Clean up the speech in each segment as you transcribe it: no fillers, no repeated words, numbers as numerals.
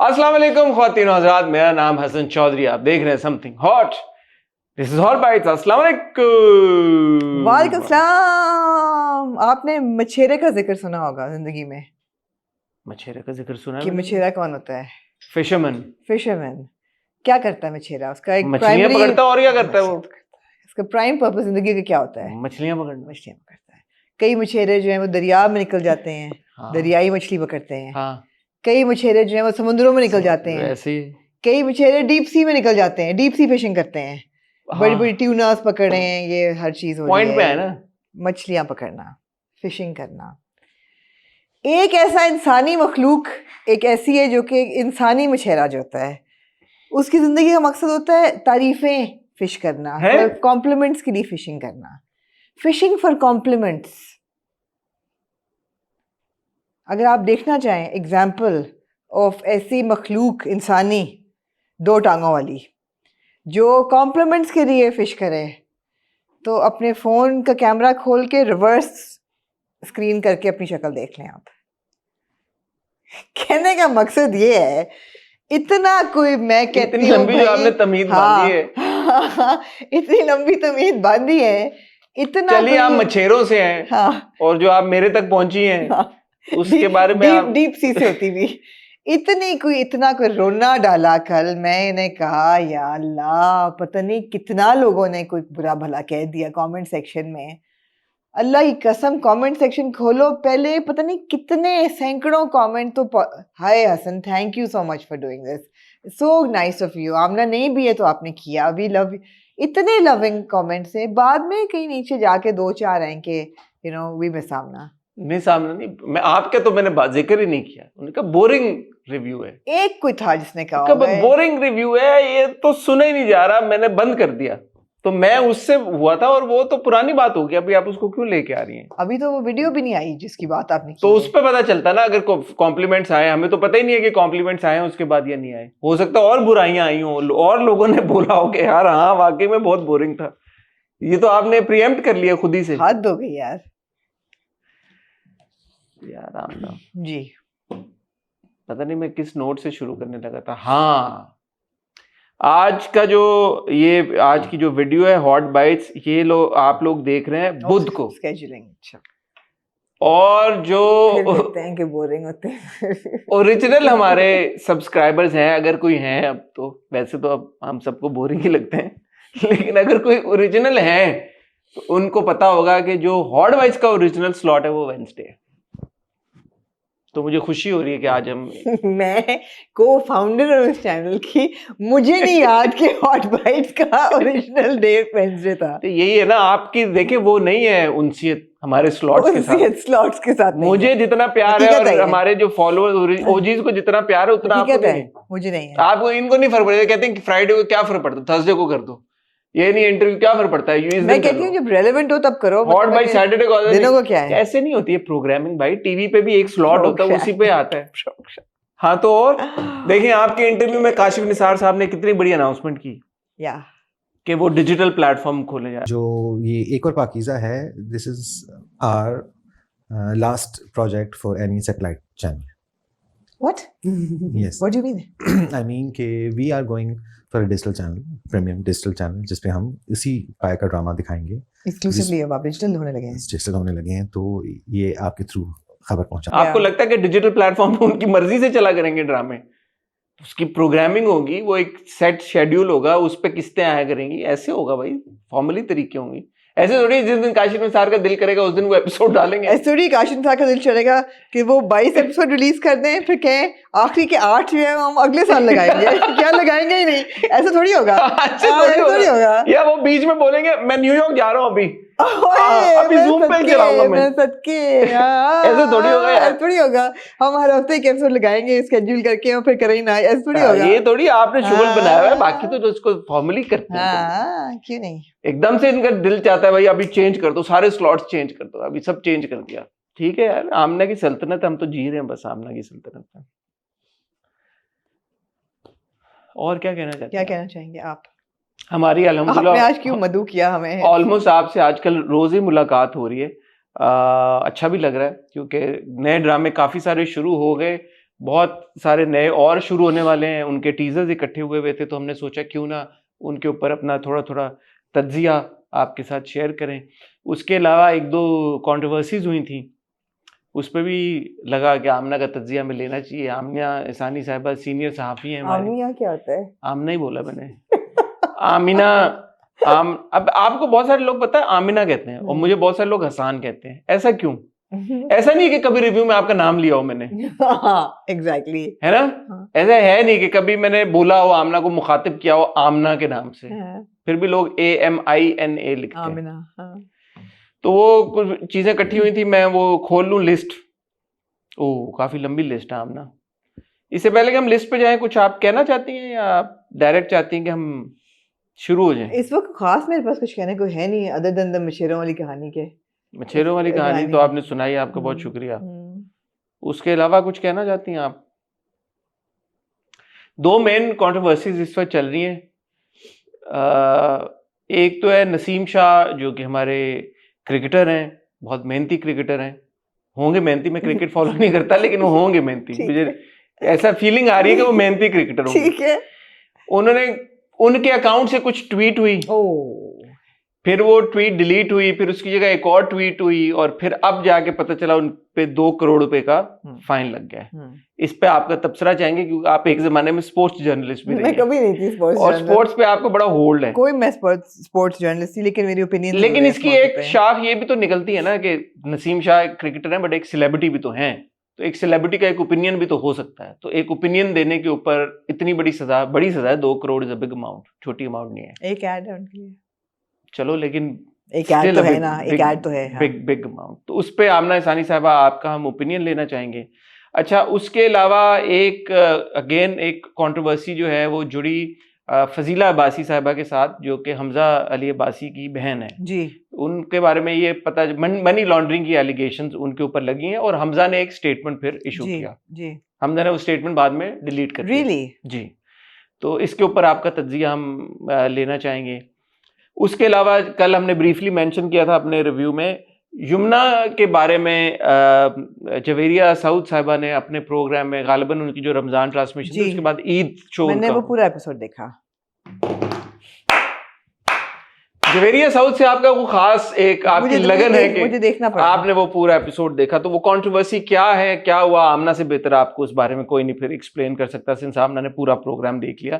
अस्सलाम वालेकुम ख्वातीन और हज़रात, मेरा नाम हसन चौधरी। आप देख रहे हैं something hot. This is hot bytes. अस्सलाम वालेकुम। वालेकुम सलाम। आपने मछेरे का जिक्र सुना होगा जिंदगी में मछेरे का जिक्र सुना कि है? मछेरा कौन होता है? फिशरमैन। फिशरमैन। क्या करता है मछेरा? उसका एक मछलियां प्राइमरी पकड़ता है और क्या करता है वो? उसका प्राइम पर्पस जिंदगी का क्या होता है? मछलियां पकड़ना। मछलियां पकड़ता है। कई मछेरे जो हैं वो दरिया में निकल जाते हैं, हाँ। दरियाई मछली पकड़ते हैं। हाँ, कई मछेरे जो हैं वो समुद्रों में निकल जाते हैं। वैसे ही। कई मछेरे डीप सी में निकल जाते हैं, डीप सी फिशिंग करते हैं। बड़ी बड़ी हाँ, ट्यूनास पकड़े हैं, ये हर चीज हो रही पॉइंट पे है है। ना। मछलियां पकड़ना, फिशिंग करना। एक ऐसा इंसानी मखलूक एक ऐसी है जो कि इंसानी मछेरा जो होता है, उसकी जिंदगी का मकसद होता है तारीफें फिश करना, है? कॉम्प्लीमेंट्स के लिए फिशिंग करना। Fishing for compliments. अगर आप देखना चाहें एग्जाम्पल ऑफ ऐसी मखलूक इंसानी दो टांगों वाली जो कॉम्प्लीमेंट्स के लिए फिश करे, तो अपने फ़ोन का कैमरा खोल के रिवर्स स्क्रीन करके अपनी शक्ल देख लें आप। कहने का मकसद ये है, इतना कोई मैं कहती इतनी हूँ लंबी जो आपने तमीज बांधी है। इतनी लंबी तमीज बांधी है, इतना चलिए, आप कोई। मछेरों से हैं। हाँ, और जो आप मेरे तक पहुंची हैं, हाँ, उसके बारे में डीप आप डीप सी से होती भी। इतना कोई रोना डाला। कल मैंने कहा या अल्लाह, पता नहीं कितना लोगों ने कोई बुरा भला कह दिया कमेंट सेक्शन में। अल्लाह की कसम, कमेंट सेक्शन खोलो पहले, पता नहीं कितने सैकड़ों कमेंट। तो hi Hasan, thank you so much for doing this, so nice of you. Amna नहीं भी है तो आपने किया, वी लव। इतने लविंग कमेंट्स हैं। बाद में कहीं नीचे जाके दो चार हैं कि यू नो वी मिस आमना। नहीं, सामने नहीं। मैं आपके तो मैंने जिक्र ही नहीं किया। उनका बोरिंग रिव्यू है। एक कोई था जिसने कहा कब होगा बोरिंग रिव्यू है, ये तो सुना ही नहीं जा रहा। मैंने बंद कर दिया। तो मैं उससे हुआ था, और वो तो पुरानी बात हो गई। अभी आप उसको क्यों लेके आ रही हैं? अभी तो वो वीडियो भी नहीं आई जिसकी बात आपने की तो है। उस पर पता चलता ना, अगर कॉम्प्लीमेंट्स आए। हमें तो पता ही नहीं है कि कॉम्प्लीमेंट्स आए हैं उसके बाद या नहीं आए। हो सकता है और बुराइयां आई हों, और लोगों ने बोला हो कि यार हाँ, वाकई में बहुत बोरिंग था। ये तो आपने प्रीएम्प्ट कर लिया खुद ही से। हद हो गई यार। यार आमना, जी, पता नहीं मैं किस नोट से शुरू करने लगा था। हाँ, आज की जो वीडियो है हॉट बाइट्स, ये आप लोग देख रहे हैं बुध को। स्केड्यूलिंग। अच्छा, और जो फिर कहते हैं कि बोरिंग होते हैं। ओरिजिनल हमारे सब्सक्राइबर्स हैं, अगर कोई हैं, अब तो वैसे तो अब हम सबको बोरिंग ही लगते हैं, लेकिन अगर कोई ओरिजिनल है तो उनको पता होगा कि जो हॉट बाइट्स का ओरिजिनल स्लॉट है वो वेडनेसडे है। तो मुझे खुशी हो रही है कि आज हम मैं को फाउंडर हूँ इस चैनल की, मुझे नहीं याद कि हॉट बाइट्स का ओरिजिनल डे वेडनेसडे था। तो यही है ना आपकी, देखे वो नहीं है उनसियत हमारे स्लॉट्स के साथ। स्लॉट्स के साथ नहीं मुझे है। जितना प्यार है, हकीकत और है ये। हमारे जो फॉलोअर्स ओजीज को जितना प्यार है, उतना आपको हकीकत नहीं है, है। मुझे नहीं है। आपको, इनको नहीं फर्क पड़ेगा। कहते हैं कि फ्राइडे को क्या फर्क पड़ता है, थर्सडे को कर दो। ये नहीं इंटरव्यू, क्या फर्क पड़ता है, मैं कहती हूँ जब रेलेवेंट हो तब करो। हॉट बाई सैटरडे को दिनों को क्या है? ऐसे नहीं होती है प्रोग्रामिंग भाई। टीवी पे भी एक स्लॉट होता है, उसी पे आता है। शौक। हाँ, तो और देखिए, आपके इंटरव्यू में काशिफ निसार साहब ने कितनी बड़ी अनाउंसमेंट की या कि वो डिजिटल प्लेटफॉर्म खोले जा रहे हैं। जो ये एक और पाकीज़ा है, this is our last project for any satellite channel. What? Yes. What do you mean? I mean कि we are going for a digital channel, premium digital channel, जिसपे हम इसी पाया का ड्रामा दिखाएंगे। Exclusively अब आप डिजिटल होने लगे हैं। डिजिटल होने लगे हैं, तो ये आपके थ्रू खबर पहुंचा। आपको लगता है कि डिजिटल प्लेटफॉर्म पे उनकी मर्जी से चला करेंगे ड्रामे? उसकी प्रोग्रामिंग होगी, वो एक सेट शेड्यूल होगा, उस पे किस्तें आया करेंगी। ऐसे होगा भाई, फॉर्मली तरीके होंगे। ऐसे थोड़ी जिस दिन काशिफ निसार का दिल करेगा उस दिन वो एपिसोड डालेंगे। ऐसे थोड़ी काशिफ निसार का दिल चलेगा कि वो 22 एपिसोड रिलीज कर दें, फिर कहें आखिरी के 8 जो है हम अगले साल लगाएंगे। क्या लगाएंगे ही नहीं, ऐसा थोड़ी होगा। ऐसे थोड़ी होगा। या वो बीच में बोलेंगे मैं न्यूयॉर्क जा रहा हूँ अभी, अभी जूम पे चलाऊंगा मैं। सदके ऐसे थोड़ी होगा यार। ऐसे थोड़ी होगा। हम हर हफ्ते एक एपिसोड लगाएंगे स्केड्यूल करके और फिर करें ना, ऐसे थोड़ी होगा। ये थोड़ी आपने शुगल बनाया हुआ है, बाकी तो इसको फॉर्मली करते हैं। हाँ, क्यों नहीं। एकदम से इनका दिल चाहता है भाई अभी चेंज कर दो, सारे स्लॉट्स चेंज कर दो, अभी सब चेंज कर दिया। ठीक है यार, आमना की सल्तनत है, हम तो जी रहे हैं बस आमना की सल्तनत में। और क्या कहना चाहते क्या हैं? कहना चाहेंगे आप? हमारी आपने अल्हम्दुलिल्लाह आज क्यों मधु किया हमें? ऑलमोस्ट आपसे आजकल रोज ही मुलाकात हो रही है। अच्छा भी लग रहा है क्योंकि नए ड्रामे काफी सारे शुरू हो गए, बहुत सारे नए और शुरू होने वाले हैं, उनके टीजर्स इकट्ठे हुए थे, तो हमने सोचा क्यों ना उनके ऊपर अपना थोड़ा थोड़ा तज्जिया आपके साथ शेयर करें। उसके अलावा एक दो कंट्रोवर्सीज हुई थी, उस पर भी लगा कि आमना का तज्जिया में लेना चाहिए। आमिना इसानी साहिबा सीनियर सहाफ़ी हैं हमारी। आमिना क्या होता है? आमना ही बोला मैंने। आमिना अब आपको बहुत सारे लोग पता है आमिना कहते हैं और मुझे बहुत सारे लोग हसान कहते हैं। ऐसा क्यों? ऐसा नहीं कि कभी रिव्यू में आपका नाम लिया हो मैंने, एग्जैक्टली है ना? हाँ। ऐसा है नहीं कि कभी मैंने बोला हो, आमना को मुखातिब किया हो आमना के नाम से, फिर भी लोग AMINA लिखते हैं। आमिना, हाँ। तो वो कुछ चीजें इकट्ठी हुई थी, मैं वो खोल लूं लिस्ट। ओह काफी लंबी लिस्ट है आमना। इससे पहले कि हम लिस्ट पे जाएं, कुछ आप कहना चाहती हैं या आप डायरेक्ट चाहती हैं कि हम शुरू हो जाएं? इस वक्त खास मेरे पास कुछ कहने को है नहीं अदर देन द मछेरों वाली कहानी के। मछेरों वाली कहानी तो आपने सुनाई, आपका बहुत शुक्रिया। उसके अलावा कुछ कहना चाहती हैं आप? दो मेन कंट्रोवर्सीज इस वक्त चल रही हैं। एक तो है नसीम शाह जो कि हमारे क्रिकेटर हैं, बहुत मेहनती क्रिकेटर हैं, होंगे मेहनती, मैं क्रिकेट फॉलो नहीं करता लेकिन वो होंगे मेहनती, मुझे ऐसा फीलिंग आ रही है कि वो मेहनती क्रिकेटर होंगे। ठीक है। उन्होंने उनके अकाउंट से कुछ ट्वीट हुई, फिर वो ट्वीट डिलीट हुई, फिर उसकी जगह एक और ट्वीट हुई और फिर अब जाके पता चला उन पे 2 करोड़ रुपए का फाइन लग गया है। इस पे आपका तबसरा चाहेंगे क्योंकि आप एक जमाने में स्पोर्ट्स जर्नलिस्ट भी रही हैं। मैं कभी नहीं थी स्पोर्ट्स और स्पोर्ट्स पे आपका बड़ा होल्ड है। कोई मैं स्पोर्ट्स जर्नलिस्ट थी लेकिन मेरी ओपिनियन, लेकिन इसकी एक शाख ये भी तो निकलती है ना कि नसीम शाह एक क्रिकेटर है बट एक सेलिब्रिटी भी तो हैं, तो एक सेलिब्रिटी का एक ओपिनियन भी तो हो सकता है। तो एक ओपिनियन देने के ऊपर इतनी बड़ी सजा है। 2 crore is a big amount, छोटी अमाउंट नहीं है। एक ऐड है उनके लिए, चलो लेकिन एक ऐड तो है ना, एक ऐड तो है। Big amount. तो उस पे आमना इसानी साहिबा आपका हम ओपिनियन लेना चाहेंगे। अच्छा, उसके अलावा एक अगेन एक कंट्रोवर्सी जो है वो जुड़ी फजीला अब्बासी साहिबा के साथ, जो कि हमजा अली अब्बासी की बहन है जी। उनके बारे में ये पता मनी लॉन्ड्रिंग की एलिगेशंस उनके ऊपर लगी हैं और हमजा ने एक स्टेटमेंट फिर इशू किया। जी। हमजा ने वो स्टेटमेंट बाद में डिलीट कर दिया। रियली? जी। तो इसके ऊपर आपका तज्जिया हम लेना चाहेंगे। उसके अलावा कल हमने ब्रीफली मेंशन किया था अपने रिव्यू में, यमुना के बारे में जवेरिया साउद साहिबा ने अपने प्रोग्राम में, गालिबन उनकी जो रमजान ट्रांसमिशन थी उसके बाद ईद शो, मैंने वो पूरा एपिसोड देखा। जवेरिया साउद से आपका वो खास एक आपकी लगन है कि मुझे देखना पड़ा, आपने वो पूरा एपिसोड देखा। तो वो कंट्रोवर्सी क्या है, क्या हुआ? आमना से बेहतर आपको उस बारे में कोई नहीं फिर एक्सप्लेन कर सकता, सिंस आमना ने पूरा प्रोग्राम देख लिया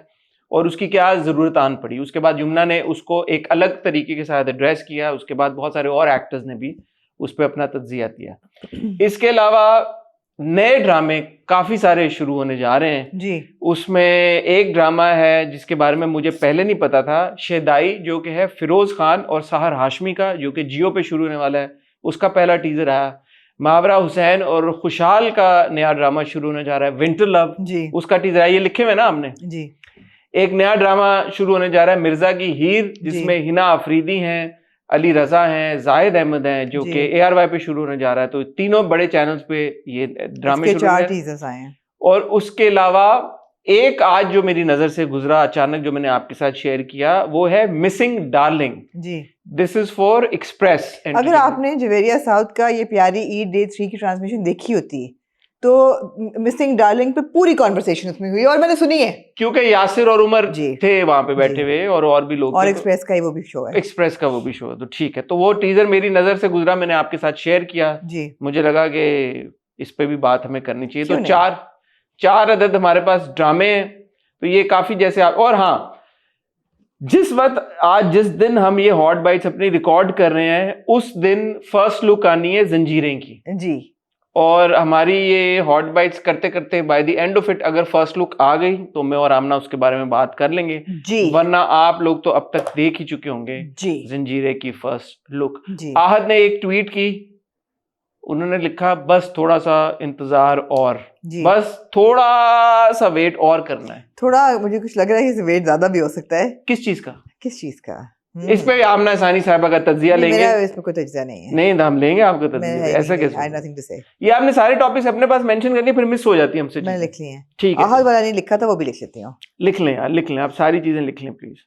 और उसकी क्या जरूरत आन पड़ी। उसके बाद यमुना ने उसको एक अलग तरीके के साथ एड्रेस किया, उसके बाद बहुत सारे और एक्टर्स ने भी उस पर अपना तज्जिया दिया। इसके अलावा नए ड्रामे काफी सारे शुरू होने जा रहे हैं जी। उसमें एक ड्रामा है जिसके बारे में मुझे पहले नहीं पता था, शेदाई, जो कि है फिरोज खान और साहर हाशमी का, जो कि जियो पे शुरू होने वाला है। उसका पहला टीजर आया। मावरा हुसैन और खुशहाल का नया ड्रामा शुरू होने जा रहा है, विंटर लव जी। उसका टीजर आया, ये लिखे हुए ना हमने जी। एक नया ड्रामा शुरू होने जा रहा है मिर्जा की हीर, जिसमें हिना अफरीदी हैं, अली रजा हैं, जाहिद अहमद हैं, जो कि ARY पे शुरू होने जा रहा है। तो तीनों बड़े चैनल्स पे ये ड्रामे शुरू 4 टीजर्स आए हैं। और उसके अलावा एक आज जो मेरी नजर से गुजरा अचानक, जो मैंने आपके साथ शेयर किया, वो है मिसिंग डार्लिंग जी। This is for express. अगर आपने जवेरिया साउथ का ये प्यारी ईद डे 3 की ट्रांसमिशन देखी होती तो मिसिंग डार्लिंग पे पूरी कॉन्वर्सेशन उसमें हुई और मैंने सुनी है, क्योंकि यासिर और उमर थे वहां पे बैठे हुए और भी लोग, और एक्सप्रेस का ही वो भी शो है, एक्सप्रेस का वो भी शो है। तो ठीक है, तो वो टीजर मेरी नजर से गुजरा, मैंने आपके साथ शेयर किया जी। मुझे लगा कि इस पे भी बात हमें करनी चाहिए। तो चार अदद हमारे पास ड्रामे हैं, तो ये काफी जैसे और हाँ, जिस वक्त आज जिस दिन हम ये हॉट बाइट्स अपनी रिकॉर्ड कर रहे हैं, उस दिन फर्स्ट लुक आनी है जंजीरें की जी। और हमारी ये हॉट बाइट्स करते करते by the end of it अगर फर्स्ट लुक आ गई तो मैं और आमना उसके बारे में बात कर लेंगे जी। वरना आप लोग तो अब तक देख ही चुके होंगे जी जंजीरे की फर्स्ट लुक। आहद ने एक ट्वीट की, उन्होंने लिखा बस थोड़ा सा इंतजार और बस थोड़ा सा वेट और करना है। थोड़ा मुझे कुछ लग रहा है कि वेट ज्यादा भी हो सकता है। किस चीज का? इस पे आमना इसानी साहिबा का तज्जिया लेंगे। मेरा इसमें कोई तज्जिया नहीं है। नहीं, हम लेंगे आपका तज्जिया, ऐसा कैसे? ये आपने सारे टॉपिक्स अपने पास मेंशन कर लिए, फिर मिस हो जाती है हमसे। मैंने लिख ली हैं। ठीक है, आहद वाला नहीं लिखा था, वो भी लिख लेती हूँ। लिख लें यार, लिख लें, आप सारी चीजें लिख लें प्लीज।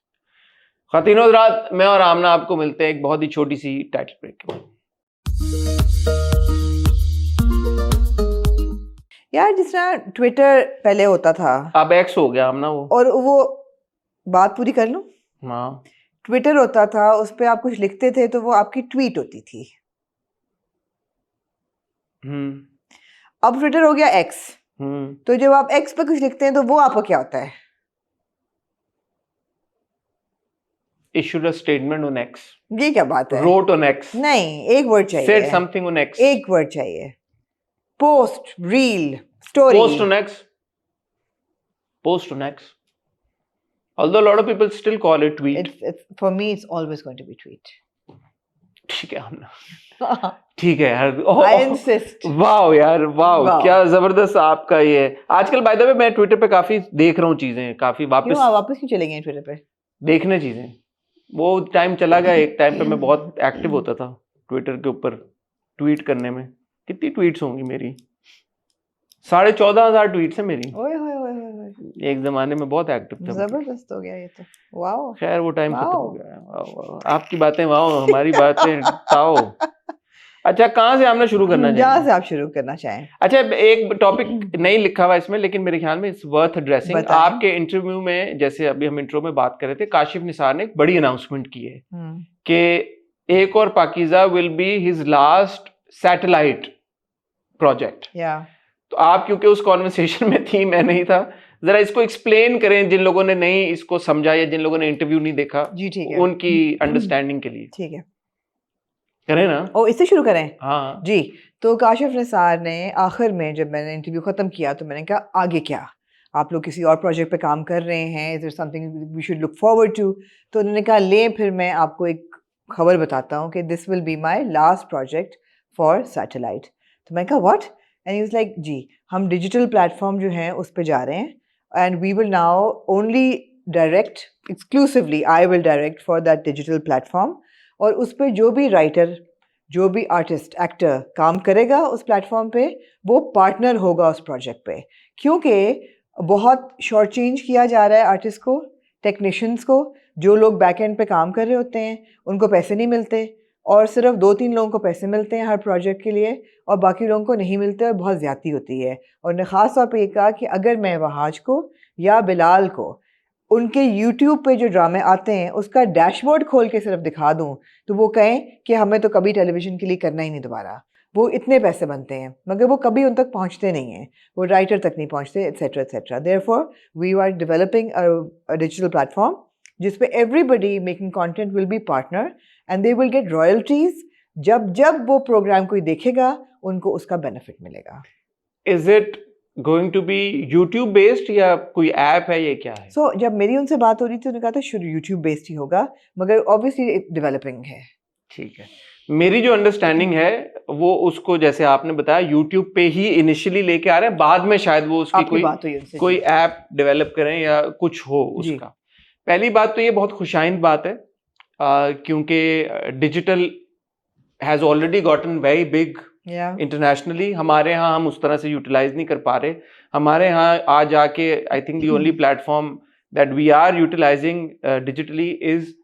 ख़ातिनों हज़रात, मैं और आमना आपको मिलते हैं एक बहुत ही छोटी सी टाइटल ब्रेक के बाद। यार जिस तरह ट्विटर पहले होता था अब एक्स हो गया हम ना वो। और वो बात पूरी कर लूं, हाँ ट्विटर होता था उस पे आप कुछ लिखते थे तो वो आपकी ट्वीट होती थी। अब ट्विटर हो गया एक्स, तो जब आप एक्स पे कुछ लिखते हैं तो वो आपका क्या होता है? issued a statement on X, ये क्या बात है? wrote on X, नहीं, एक वर्ड चाहिए, said something on X, एक वर्ड चाहिए। Post, reel, story. post on X, post on X. Although a lot of people still call it tweet. It's for me it's always going to be tweet. ठीक है हमने, ठीक है यार। I insist. वाह यार वाह, वाह। क्या जबरदस्त आपका ये है। आजकल बाय द वे मैं ट्विटर पे काफी देख रहा हूँ चीजें, काफी क्यों वापस आप वापस क्यों चले गए ट्विटर पे? देखने चीजें। वो टाइम चला गया, एक टाइम पे मैं बहुत एक्टिव होता था ट्विटर के ऊपर, ट्वीट करने में। कितनी ट्वीट्स होंगी मेरी? 14,500 ट्वीट्स है मेरी। ओए होए होए होए, एक जमाने में बहुत एक्टिव था। जबरदस्त हो गया ये तो। वाओ। खैर वो टाइम खत्म हो वाओ। गया। Wow, wow. आपकी बातें वाओ, हमारी बातें ताओ। अच्छा, कहाँ से हमने शुरू करना जहाँ चाहिए? से आप शुरू करना चाहें। अच्छा, एक टॉपिक नहीं लिखा हुआ इसमें, लेकिन मेरे ख्याल में इट्स वर्थ एड्रेसिंग। बताएं। आपके इंटरव्यू में, जैसे अभी हम इंट्रो में बात कर रहे थे, काशिफ निसार ने एक बड़ी अनाउंसमेंट की है कि एक और Pakeezah will be his last satellite project. या तो आप क्योंकि उस कॉन्वर्सेशन में थी, मैं नहीं था, जरा इसको एक्सप्लेन करें जिन लोगों ने नहीं इसको समझा या जिन लोगों ने इंटरव्यू नहीं देखा, जी ठीक है, उनकी अंडरस्टैंडिंग के लिए ठीक है। करें ना? ओ इससे शुरू करें? हाँ जी। तो काशिफ निसार ने आखिर में जब मैंने इंटरव्यू ख़त्म किया तो मैंने कहा आगे क्या, आप लोग किसी और प्रोजेक्ट पे काम कर रहे हैं, is there something we should look forward to? तो उन्होंने कहा ले फिर मैं आपको एक खबर बताता हूँ कि this will be my last project for satellite. तो मैं कहा what? And he was like जी हम डिजिटल प्लेटफॉर्म जो हैं उस पर जा रहे हैं and we will now only direct, exclusively I will direct for that digital platform, और उस पर जो भी राइटर, जो भी आर्टिस्ट, एक्टर काम करेगा उस प्लेटफॉर्म पे वो पार्टनर होगा उस प्रोजेक्ट पे। क्योंकि बहुत शॉर्ट चेंज किया जा रहा है आर्टिस्ट को, टेक्नीशियंस को, जो लोग बैक एंड पे काम कर रहे होते हैं उनको पैसे नहीं मिलते, और सिर्फ 2-3 लोगों को पैसे मिलते हैं हर प्रोजेक्ट के लिए और बाकी लोगों को नहीं मिलते और बहुत ज़्यादती होती है। और उन्होंने ख़ास तौर पे ये कहा कि अगर मैं वहाज को या बिलाल को उनके यूट्यूब पे जो ड्रामे आते हैं उसका डैशबोर्ड खोल के सिर्फ दिखा दूं तो वो कहें कि हमें तो कभी टेलीविज़न के लिए करना ही नहीं दोबारा। वो इतने पैसे बनते हैं मगर वो कभी उन तक पहुंचते नहीं हैं, वो राइटर तक नहीं पहुंचते, etcetera etcetera. Therefore we are developing a digital platform जिस पे everybody making content will be partner and they will get royalties. जब जब वो प्रोग्राम कोई देखेगा उनको उसका बेनिफिट मिलेगा। Is it going to be YouTube based या कोई ऐप है, ये क्या है? सो जब मेरी उनसे बात हो रही थी उन्होंने कहा था शुरू यूट्यूब बेस्ड ही होगा मगर ऑब्वियसली डेवलपिंग है। ठीक है, मेरी जो अंडरस्टैंडिंग है वो उसको जैसे आपने बताया यूट्यूब पे ही इनिशियली लेके आ रहे हैं, बाद में शायद वो उसकी आपकी बात हुई उनसे? कोई ऐप डेवलप करें या कुछ हो उसका। पहली बात तो ये बहुत खुशाइंद बात है क्योंकि digital has already gotten very big internationally. हमारे यहाँ हम उस तरह से यूटिलाइज नहीं कर पा रहे। हमारे यहाँ आज आके I think the only platform that we are utilizing digitally is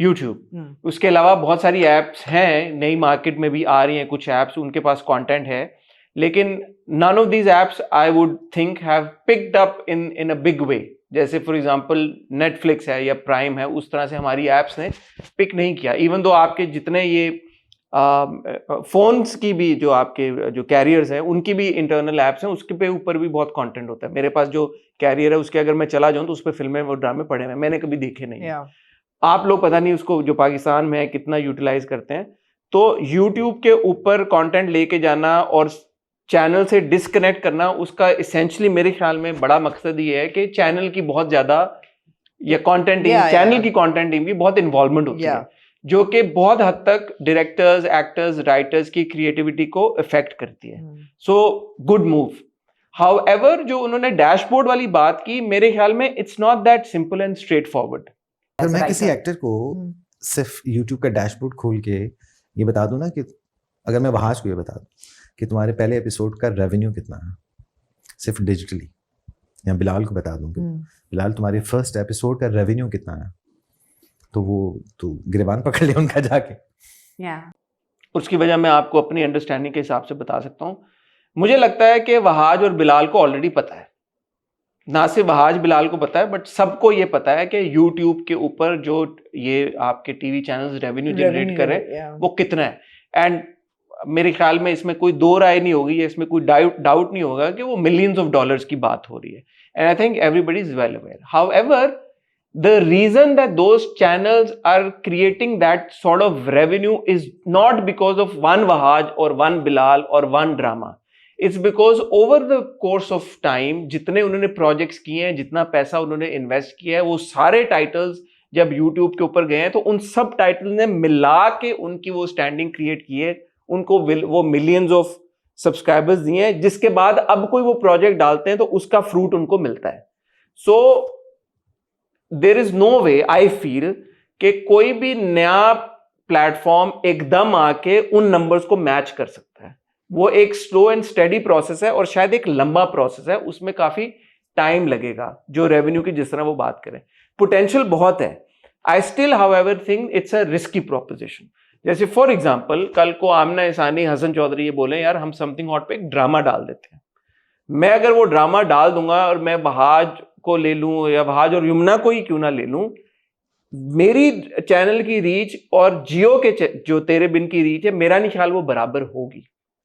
YouTube. उसके अलावा बहुत सारी एप्स हैं, नई मार्केट में भी आ रही हैं कुछ एप्स, उनके पास कंटेंट है, लेकिन none of these apps I would think have picked up in a big way. जैसे फॉर एग्जांपल नेटफ्लिक्स है या प्राइम है, उस तरह से हमारी एप्स ने पिक नहीं किया। इवन दो आपके जितने ये फोन्स की भी जो आपके जो कैरियर्स हैं उनकी भी इंटरनल एप्स हैं, उसके पे ऊपर भी बहुत कंटेंट होता है। मेरे पास जो कैरियर है उसके अगर मैं चला जाऊं तो उस पर फिल्में और ड्रामे पड़े हैं, मैंने कभी देखे नहीं। आप लोग पता नहीं उसको जो पाकिस्तान में है कितना यूटिलाइज करते हैं। तो यूट्यूब के ऊपर कंटेंट लेके जाना और चैनल से डिस्कनेक्ट करना, उसका इसेंशली मेरे ख्याल में बड़ा मकसद ये है कि चैनल की बहुत ज्यादा या कंटेंट चैनल की कंटेंट टीम की बहुत इन्वॉल्वमेंट होती है, जो कि बहुत हद तक डायरेक्टर्स, एक्टर्स, राइटर्स की क्रिएटिविटी को इफेक्ट करती है। So good move. हाउएवर जो उन्होंने डैशबोर्ड वाली बात की, मेरे ख्याल में it's not that simple and straight forward. अगर मैं किसी एक्टर को सिर्फ यूट्यूब का डैशबोर्ड खोल के ये बता दूं ना कि अगर मैं वहाज को ये बता दूं कि तुम्हारे पहले एपिसोड का रेवेन्यू कितना है सिर्फ डिजिटली, या बिलाल को बता दूं कि बिलाल तुम्हारे फर्स्ट एपिसोड का रेवेन्यू कितना है, तो वो तो गिरबान पकड़ ले उनका जाके। उसकी वजह मैं आपको अपनी अंडरस्टैंडिंग के हिसाब से बता सकता हूँ। मुझे लगता है कि वहाज और बिलाल को ऑलरेडी पता है, ना सिर्फ वहाज बिलाल को पता है बट सबको ये पता है कि YouTube के ऊपर जो ये आपके टीवी चैनल्स रेवेन्यू जनरेट कर रहे हैं वो कितना है। एंड मेरे ख्याल में इसमें कोई दो राय नहीं होगी, इसमें कोई डाउट नहीं होगा कि वो मिलियंस ऑफ डॉलर्स की बात हो रही है। And I think everybody is well aware. However the reason that those channels are creating that sort of revenue is not because of one Wahaj or one Bilal or one drama. It's because over the course of time जितने उन्होंने projects किए हैं, जितना पैसा उन्होंने invest किया है, वो सारे टाइटल्स जब YouTube के ऊपर गए हैं तो उन सब टाइटल ने मिला के उनकी वो स्टैंडिंग क्रिएट की है, उनको वो मिलियंस ऑफ सब्सक्राइबर्स दिए हैं, जिसके बाद अब कोई वो प्रोजेक्ट डालते हैं तो उसका फ्रूट उनको मिलता है। So there is no way I feel कि कोई भी नया प्लेटफॉर्म एकदम आके उन नंबर्स को मैच कर सकता है। वो एक स्लो एंड स्टेडी प्रोसेस है और शायद एक लंबा प्रोसेस है, उसमें काफी टाइम लगेगा जो रेवेन्यू की जिस तरह वो बात करें। पोटेंशियल बहुत है। I still however think it's a risky proposition. जैसे फॉर एग्जाम्पल कल को आमना इसानी, हसन चौधरी ये बोले यार हम समथिंग हॉट पे एक ड्रामा डाल देते हैं, मैं अगर वो ड्रामा डाल दूंगा और मैं वहाज को ले लूं या वहाज और यमुना को ही क्यों ना ले लूं, मेरी चैनल की रीच और जियो के जो तेरे बिन की रीच है मेरा नहीं ख्याल वो बराबर होगी,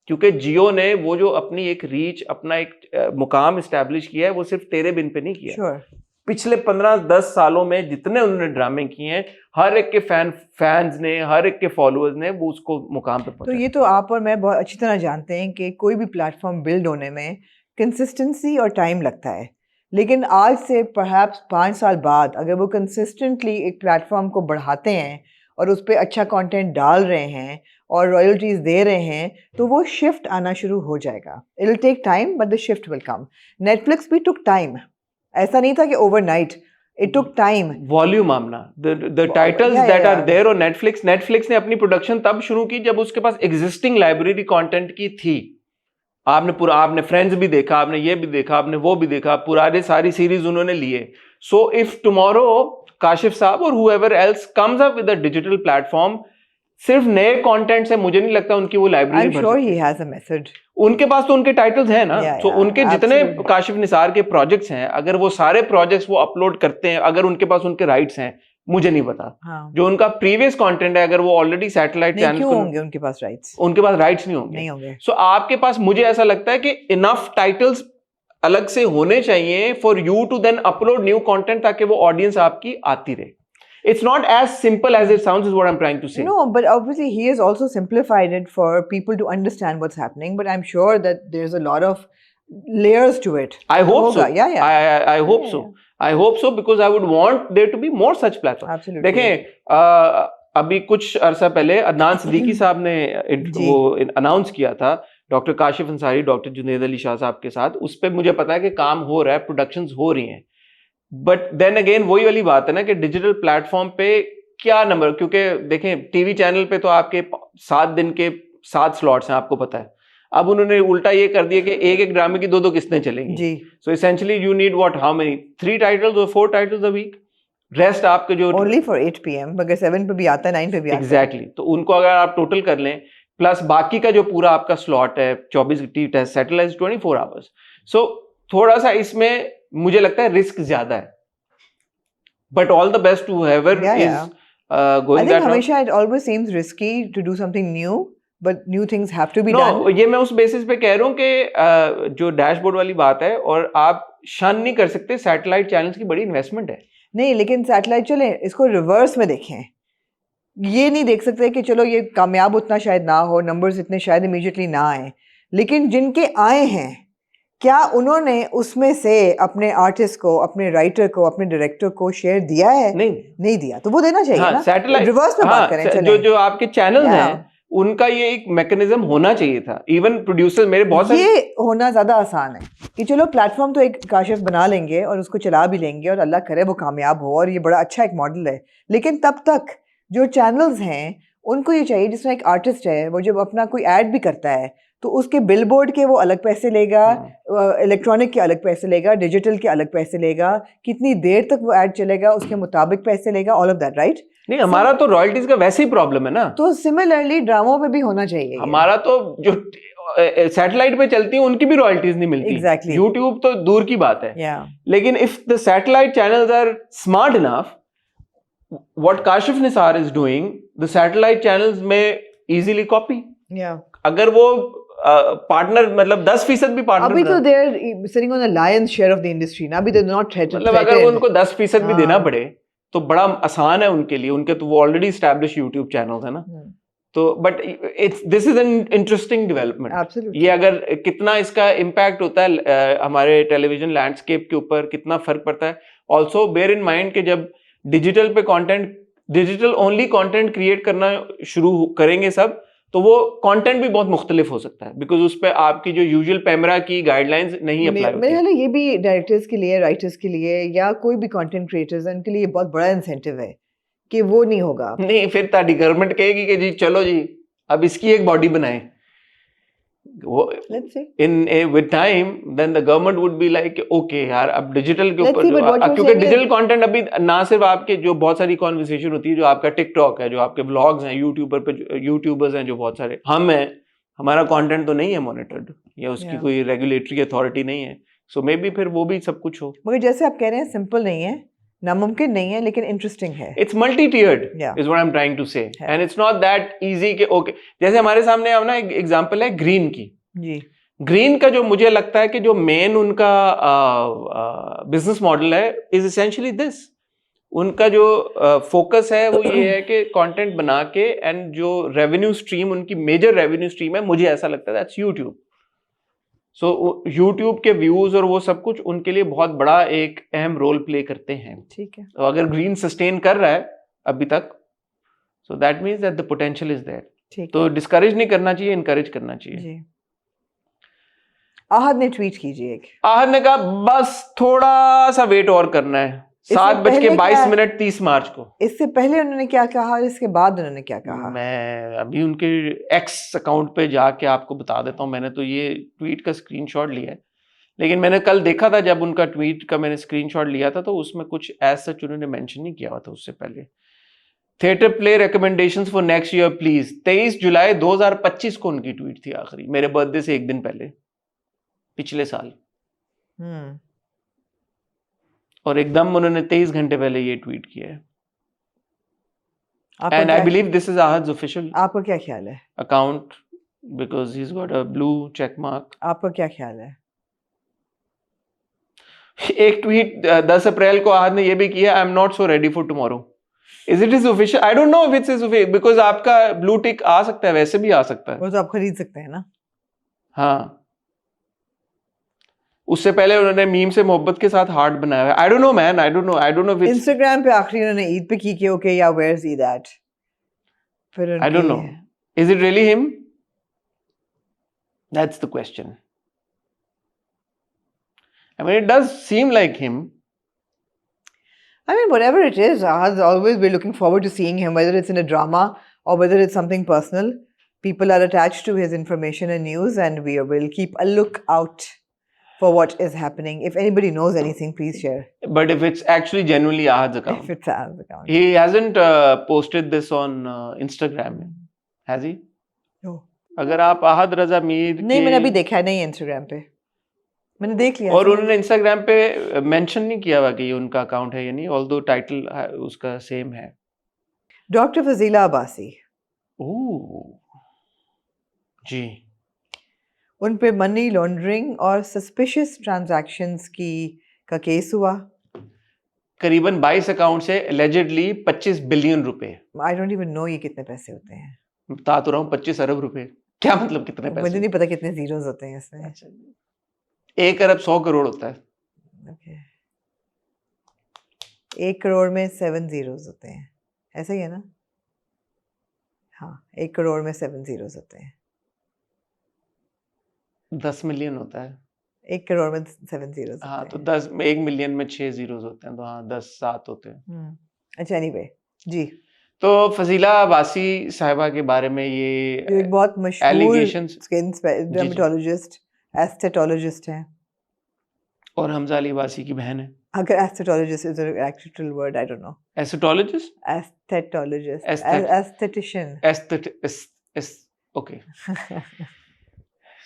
क्योंकि जियो ने वो जो अपनी एक रीच, अपना एक मुकाम इस्टेब्लिश किया है वो सिर्फ तेरे बिन पे नहीं किया। sure. पिछले 15-10 सालों में जितने उन्होंने ड्रामे किए हैं, हर एक के फैंस ने, हर एक के फॉलोअर्स ने वो उसको मुकाम पे पहुंचा। तो ये तो आप और मैं बहुत अच्छी तरह जानते हैं कि कोई भी प्लेटफॉर्म बिल्ड होने में कंसिस्टेंसी और टाइम लगता है, लेकिन आज से परहैप्स 5 साल बाद अगर वो कंसिस्टेंटली एक प्लेटफॉर्म को बढ़ाते हैं और उस पर अच्छा कंटेंट डाल रहे हैं और रॉयल्टीज दे रहे हैं तो वो शिफ्ट आना शुरू हो जाएगा। It will take time but the shift will come. Netflix भी टुक टाइम, ऐसा नहीं था कि overnight, it took time. Volume Amna, the titles that are there on Netflix ने अपनी प्रोडक्शन तब शुरू की जब उसके पास एग्जिस्टिंग लाइब्रेरी कंटेंट की थी। आपने फ्रेंड्स भी देखा, आपने ये भी देखा, आपने वो भी देखा, पुराने सारी सीरीज उन्होंने लिए। सो इफ टुमारो काशिफ साहब और whoever else comes up with a digital platform, सिर्फ नए कंटेंट से मुझे नहीं लगता उनकी वो लाइब्रेरी भर सकती। He has a message. उनके पास तो उनके टाइटल्स हैं ना, तो उनके जितने काशिफ निसार के प्रोजेक्ट्स हैं, अगर वो सारे प्रोजेक्ट्स वो अपलोड करते हैं, अगर उनके पास उनके राइट्स हैं, मुझे नहीं पता। हाँ। जो उनका प्रीवियस कंटेंट है, अगर वो ऑलरेडी सैटेलाइट चैनल, क्यों होंगे उनके पास राइट्स? उनके पास राइट्स नहीं होंगे। सो आपके पास, मुझे ऐसा लगता है कि इनफ टाइटल्स अलग से होने चाहिए for you to then upload new content, ताकि वो ऑडियंस आपकी आती रहे। It's not as simple as it sounds is what I'm trying to say. No, but obviously he has also simplified it for people to understand what's happening, but I'm sure that there's a lot of layers to it. I hope so. Yeah. I hope so. I hope so because I would want there to be more such platforms. Absolutely. देखें, अभी कुछ अरसा पहले अदनान सिद्दीकी साहब ने वो announce किया था डॉक्टर काशिफ अंसारी, डॉक्टर जुनैद अली शाह साहब के साथ। उस पर मुझे पता है कि काम हो रहा है, प्रोडक्शंस हो रही हैं, बट देन अगेन वही वाली बात है ना कि डिजिटल प्लेटफॉर्म पे क्या नंबर, क्योंकि देखें टीवी चैनल पे तो आपके 7 दिन के 7 स्लॉट्स हैं, आपको पता है। अब उन्होंने उल्टा ये कर दिया कि एक ड्रामे की 2 किस्तें चलेंगी जी। So essentially you need what, how many, 3 titles और 4 टाइटल्स अ वीक। रेस्ट आपके जो ओनली फॉर 8 PM, अगर 7 पे भी आता है, 9 पे भी आता है। एग्जैक्टली। तो उनको अगर आप टोटल कर लें, प्लस बाकी का जो पूरा आपका स्लॉट है 24 सैटेलाइट 24 आवर्स। सो थोड़ा सा इसमें मुझे लगता है रिस्क ज्यादा है, but all the best to whoever is going that route. हमेशा it always seems risky to do something new, but new things have to be done. ये मैं उस बेसिस पे कह रहा हूँ कि जो डैशबोर्ड वाली बात है, और आप शन नहीं कर सकते, सैटेलाइट चैनल्स की बड़ी इन्वेस्टमेंट है। नहीं, लेकिन सैटेलाइट, चले इसको रिवर्स में देखें। ये नहीं देख सकते कि चलो ये कामयाब उतना शायद ना हो, नंबर्स इतने शायद इमीडिएटली ना आए, लेकिन जिनके आए हैं, क्या उन्होंने उसमें से अपने आर्टिस्ट को, अपने राइटर को, अपने डायरेक्टर को शेयर दिया है? नहीं दिया, तो वो देना चाहिए ना। सैटेलाइट रिवर्स में बात करें, जो आपके चैनल हैं उनका ये एक मैकेनिज्म होना चाहिए था। इवन प्रोड्यूसर मेरे बहुत सारे, ये होना ज्यादा आसान है कि चलो प्लेटफॉर्म तो एक काशिफ बना लेंगे और उसको चला भी लेंगे और अल्लाह करे वो कामयाब हो और ये बड़ा अच्छा एक मॉडल है, लेकिन तब तक जो चैनल्स हैं उनको ये चाहिए, जिसमें एक आर्टिस्ट है वो जब अपना कोई ऐड भी करता है तो उसके बिलबोर्ड के वो अलग पैसे लेगा, इलेक्ट्रॉनिक के अलग पैसे लेगा, डिजिटल के अलग पैसे लेगा, कितनी देर तक वो ऐड चलेगा उसके मुताबिक पैसे लेगा, ऑल ऑफ दैट, राइट? नहीं, हमारा तो रॉयल्टीज का वैसे ही प्रॉब्लम है ना। तो सिमिलरली ड्रामों पे भी होना चाहिए। हमारा तो जो सैटेलाइट पे चलती हैं उनकी भी रॉयल्टीज नहीं मिलती। Exactly. यूट्यूब तो दूर की बात है। Yeah. लेकिन if the satellite channels are smart enough, what Kashif Nisar is doing, the satellite channels में इजीली कॉपी। Yeah. अगर वो पार्टनर मतलब 10% भी पार्टनर अभी तो they are sitting on a lion's share of the industry ना, अभी they're not threatened. मतलब अगर उनको 10% भी हाँ। देना पड़े तो बड़ा आसान है उनके लिए, उनके तो वो ऑलरेडी एस्टैब्लिश यूट्यूब चैनल्स है ना। तो but this is an interesting development. Absolutely. ये अगर कितना इसका इम्पैक्ट होता है हमारे टेलीविजन लैंडस्केप के ऊपर, कितना फर्क पड़ता है। ऑल्सो बेयर इन माइंड कि जब डिजिटल पे content, digital only content create करना शुरू करेंगे सब, तो वो कंटेंट भी बहुत मुख्तलिफ हो सकता है, बिकॉज उस पर आपकी जो यूजुअल पैमरा की गाइडलाइंस नहीं अप्लाई होती। मेरे ख्याल में ये भी डायरेक्टर्स के लिए, राइटर्स के लिए, या कोई भी कंटेंट क्रिएटर्स है उनके लिए बहुत बड़ा इंसेंटिव है कि वो नहीं होगा। नहीं, फिर ताड़ी गवर्नमेंट कहेगी कि जी चलो जी अब इसकी एक बॉडी बनाए। वो Let's see. with time then the government would be like okay यार अब डिजिटल के Let's ऊपर see, but what you're क्योंकि saying डिजिटल is- कंटेंट अभी ना सिर्फ आपके जो बहुत सारी कॉन्वर्सेशन होती है, जो आपका टिकटॉक है, जो आपके व्लॉग्स हैं, यूट्यूबर्स हैं जो बहुत सारे, हम हैं, हमारा कंटेंट तो नहीं है मॉनिटर्ड या उसकी Yeah. कोई रेगुलेटरी अथॉरिटी नहीं है। सो मे बी फिर वो भी सब कुछ हो। मगर जैसे आप कह रहे हैं सिंपल नहीं है, नामुमकिन नहीं है, लेकिन इंटरेस्टिंग है। It's multi tiered Yeah. Is what I am trying to say, है। And it's not that easy कि ओके जैसे हमारे सामने अब ना एक एग्जांपल है ग्रीन की। जी। ग्रीन का जो मुझे लगता है कि जो मेन उनका बिजनेस मॉडल है इज एसेंशियली दिस। उनका जो फोकस है वो ये है कि कंटेंट बना के, एंड जो रेवेन्यू स्ट्रीम उनकी मेजर रेवेन्यू स्ट्रीम है, मुझे ऐसा लगता है दैट्स यूट्यूब। सो यूट्यूब के व्यूज और वो सब कुछ उनके लिए बहुत बड़ा एक अहम रोल प्ले करते हैं। ठीक है। तो अगर ग्रीन सस्टेन कर रहा है अभी तक, so that means that the potential is there. ठीक तो डिस्करेज नहीं करना चाहिए, इनकरेज करना चाहिए। जी। आहद ने ट्वीट कीजिए एक। आहद ने कहा बस थोड़ा सा वेट और करना है, इससे 7:22 पहले मिनट 30 मार्च को। इससे पहले उन्होंने क्या कहा और इसके बाद उन्होंने क्या कहा? मैं अभी उनके एक्स अकाउंट पे जाके आपको बता देता हूँ। मैंने तो ये ट्वीट का स्क्रीनशॉट लिया है, लेकिन मैंने कल देखा था जब उनका ट्वीट का मैंने स्क्रीनशॉट लिया था, तो उसमें कुछ एज सच उन्होंने मेंशन नहीं किया हुआ था उससे पहले। Theatre play recommendations for next year please. 23 जुलाई 2025 को उनकी ट्वीट थी आखिरी, मेरे बर्थडे से एक दिन पहले, पिछले साल। और एकदम उन्होंने 23 घंटे पहले ये ट्वीट किया है। आपका एंड आई क्या- believe this is Ahad's official आपका क्या ख्याल है? Account because he is got a blue check mark. आपका क्या ख्याल है? एक ट्वीट 10 अप्रैल को आहद ने ये भी किया, आई am not so ready for tomorrow. Is it is official? I don't know if it's is official, because आपका ब्लू टिक आ सकता है, वैसे भी आ सकता है। वो तो आप खरीद सकते हैं ना। हाँ, उससे पहले उन्होंने मीम से मोहब्बत के साथ हार्ट बनाया है। I don't know man, I don't know if it's, Instagram पे आखिरी उन्होंने ईद पे की कि ओके या वेयर इज दैट, फिर I don't know is it really him? That's the question. I mean, it does seem like him. I mean, whatever it is, Ahad's always we're looking forward to seeing him, whether it's in a drama or whether it's something personal. People are attached to his information and news, and we will keep a lookout for what is happening. If anybody knows anything, please share. But if it's actually genuinely Ahad's account. If it's Ahad's account. He hasn't posted this on Instagram, has he? No. अगर आप आहद रजा मीर नहीं, के- मैंने अभी देखा है नहीं Instagram पे, मैंने देख लिया। और उन्होंने इंस्टाग्राम पे मेंशन नहीं किया हुआ कि ये उनका अकाउंट है या नहीं, ऑल्दो टाइटल उसका सेम है। डॉक्टर फजीला अब्बासी, ओह जी, उन पे मनी लॉन्ड्रिंग और सस्पिशियस ट्रांजैक्शंस का केस हुआ। करीबन 22 अकाउंट से एलिजिडली 25 बिलियन रुपए। आई डोंट इवन नो ये कितने पैसे होते हैं। बता तो रहा हूँ 25 अरब रुपए। क्या मतलब कितने मुझे पैसे? नहीं पता कितने जीरोस होते हैं इसमें। 1 अरब 100 करोड़ होता है। Okay. 1 करोड़ में 7 जीरोस होते हैं, ऐसा ही है ना? हाँ, 1 करोड़ में 7 जीरोस होते हैं। 10 मिलियन होता है। 1 करोड़ में 7 जीरोस हाँ, होते तो हैं। 10 1 मिलियन में 6 जीरोस होते हैं, तो हाँ 10 7 होते हैं। अच्छा, एनीवे जी, तो फजीला अब्बासी साहिबा के बारे में जो एक ये बहुत मशहूर allegations- स्किन डर्मेटोलॉजिस्ट, एस्थेटोलॉजिस्ट हैं। और हमजा अली अब्बासी की बहन है। अगर aesthetologist is an actual word, I don't know. Aesthetologist, Aesthetologist, Aesthet- aesthetician. Aesthete okay.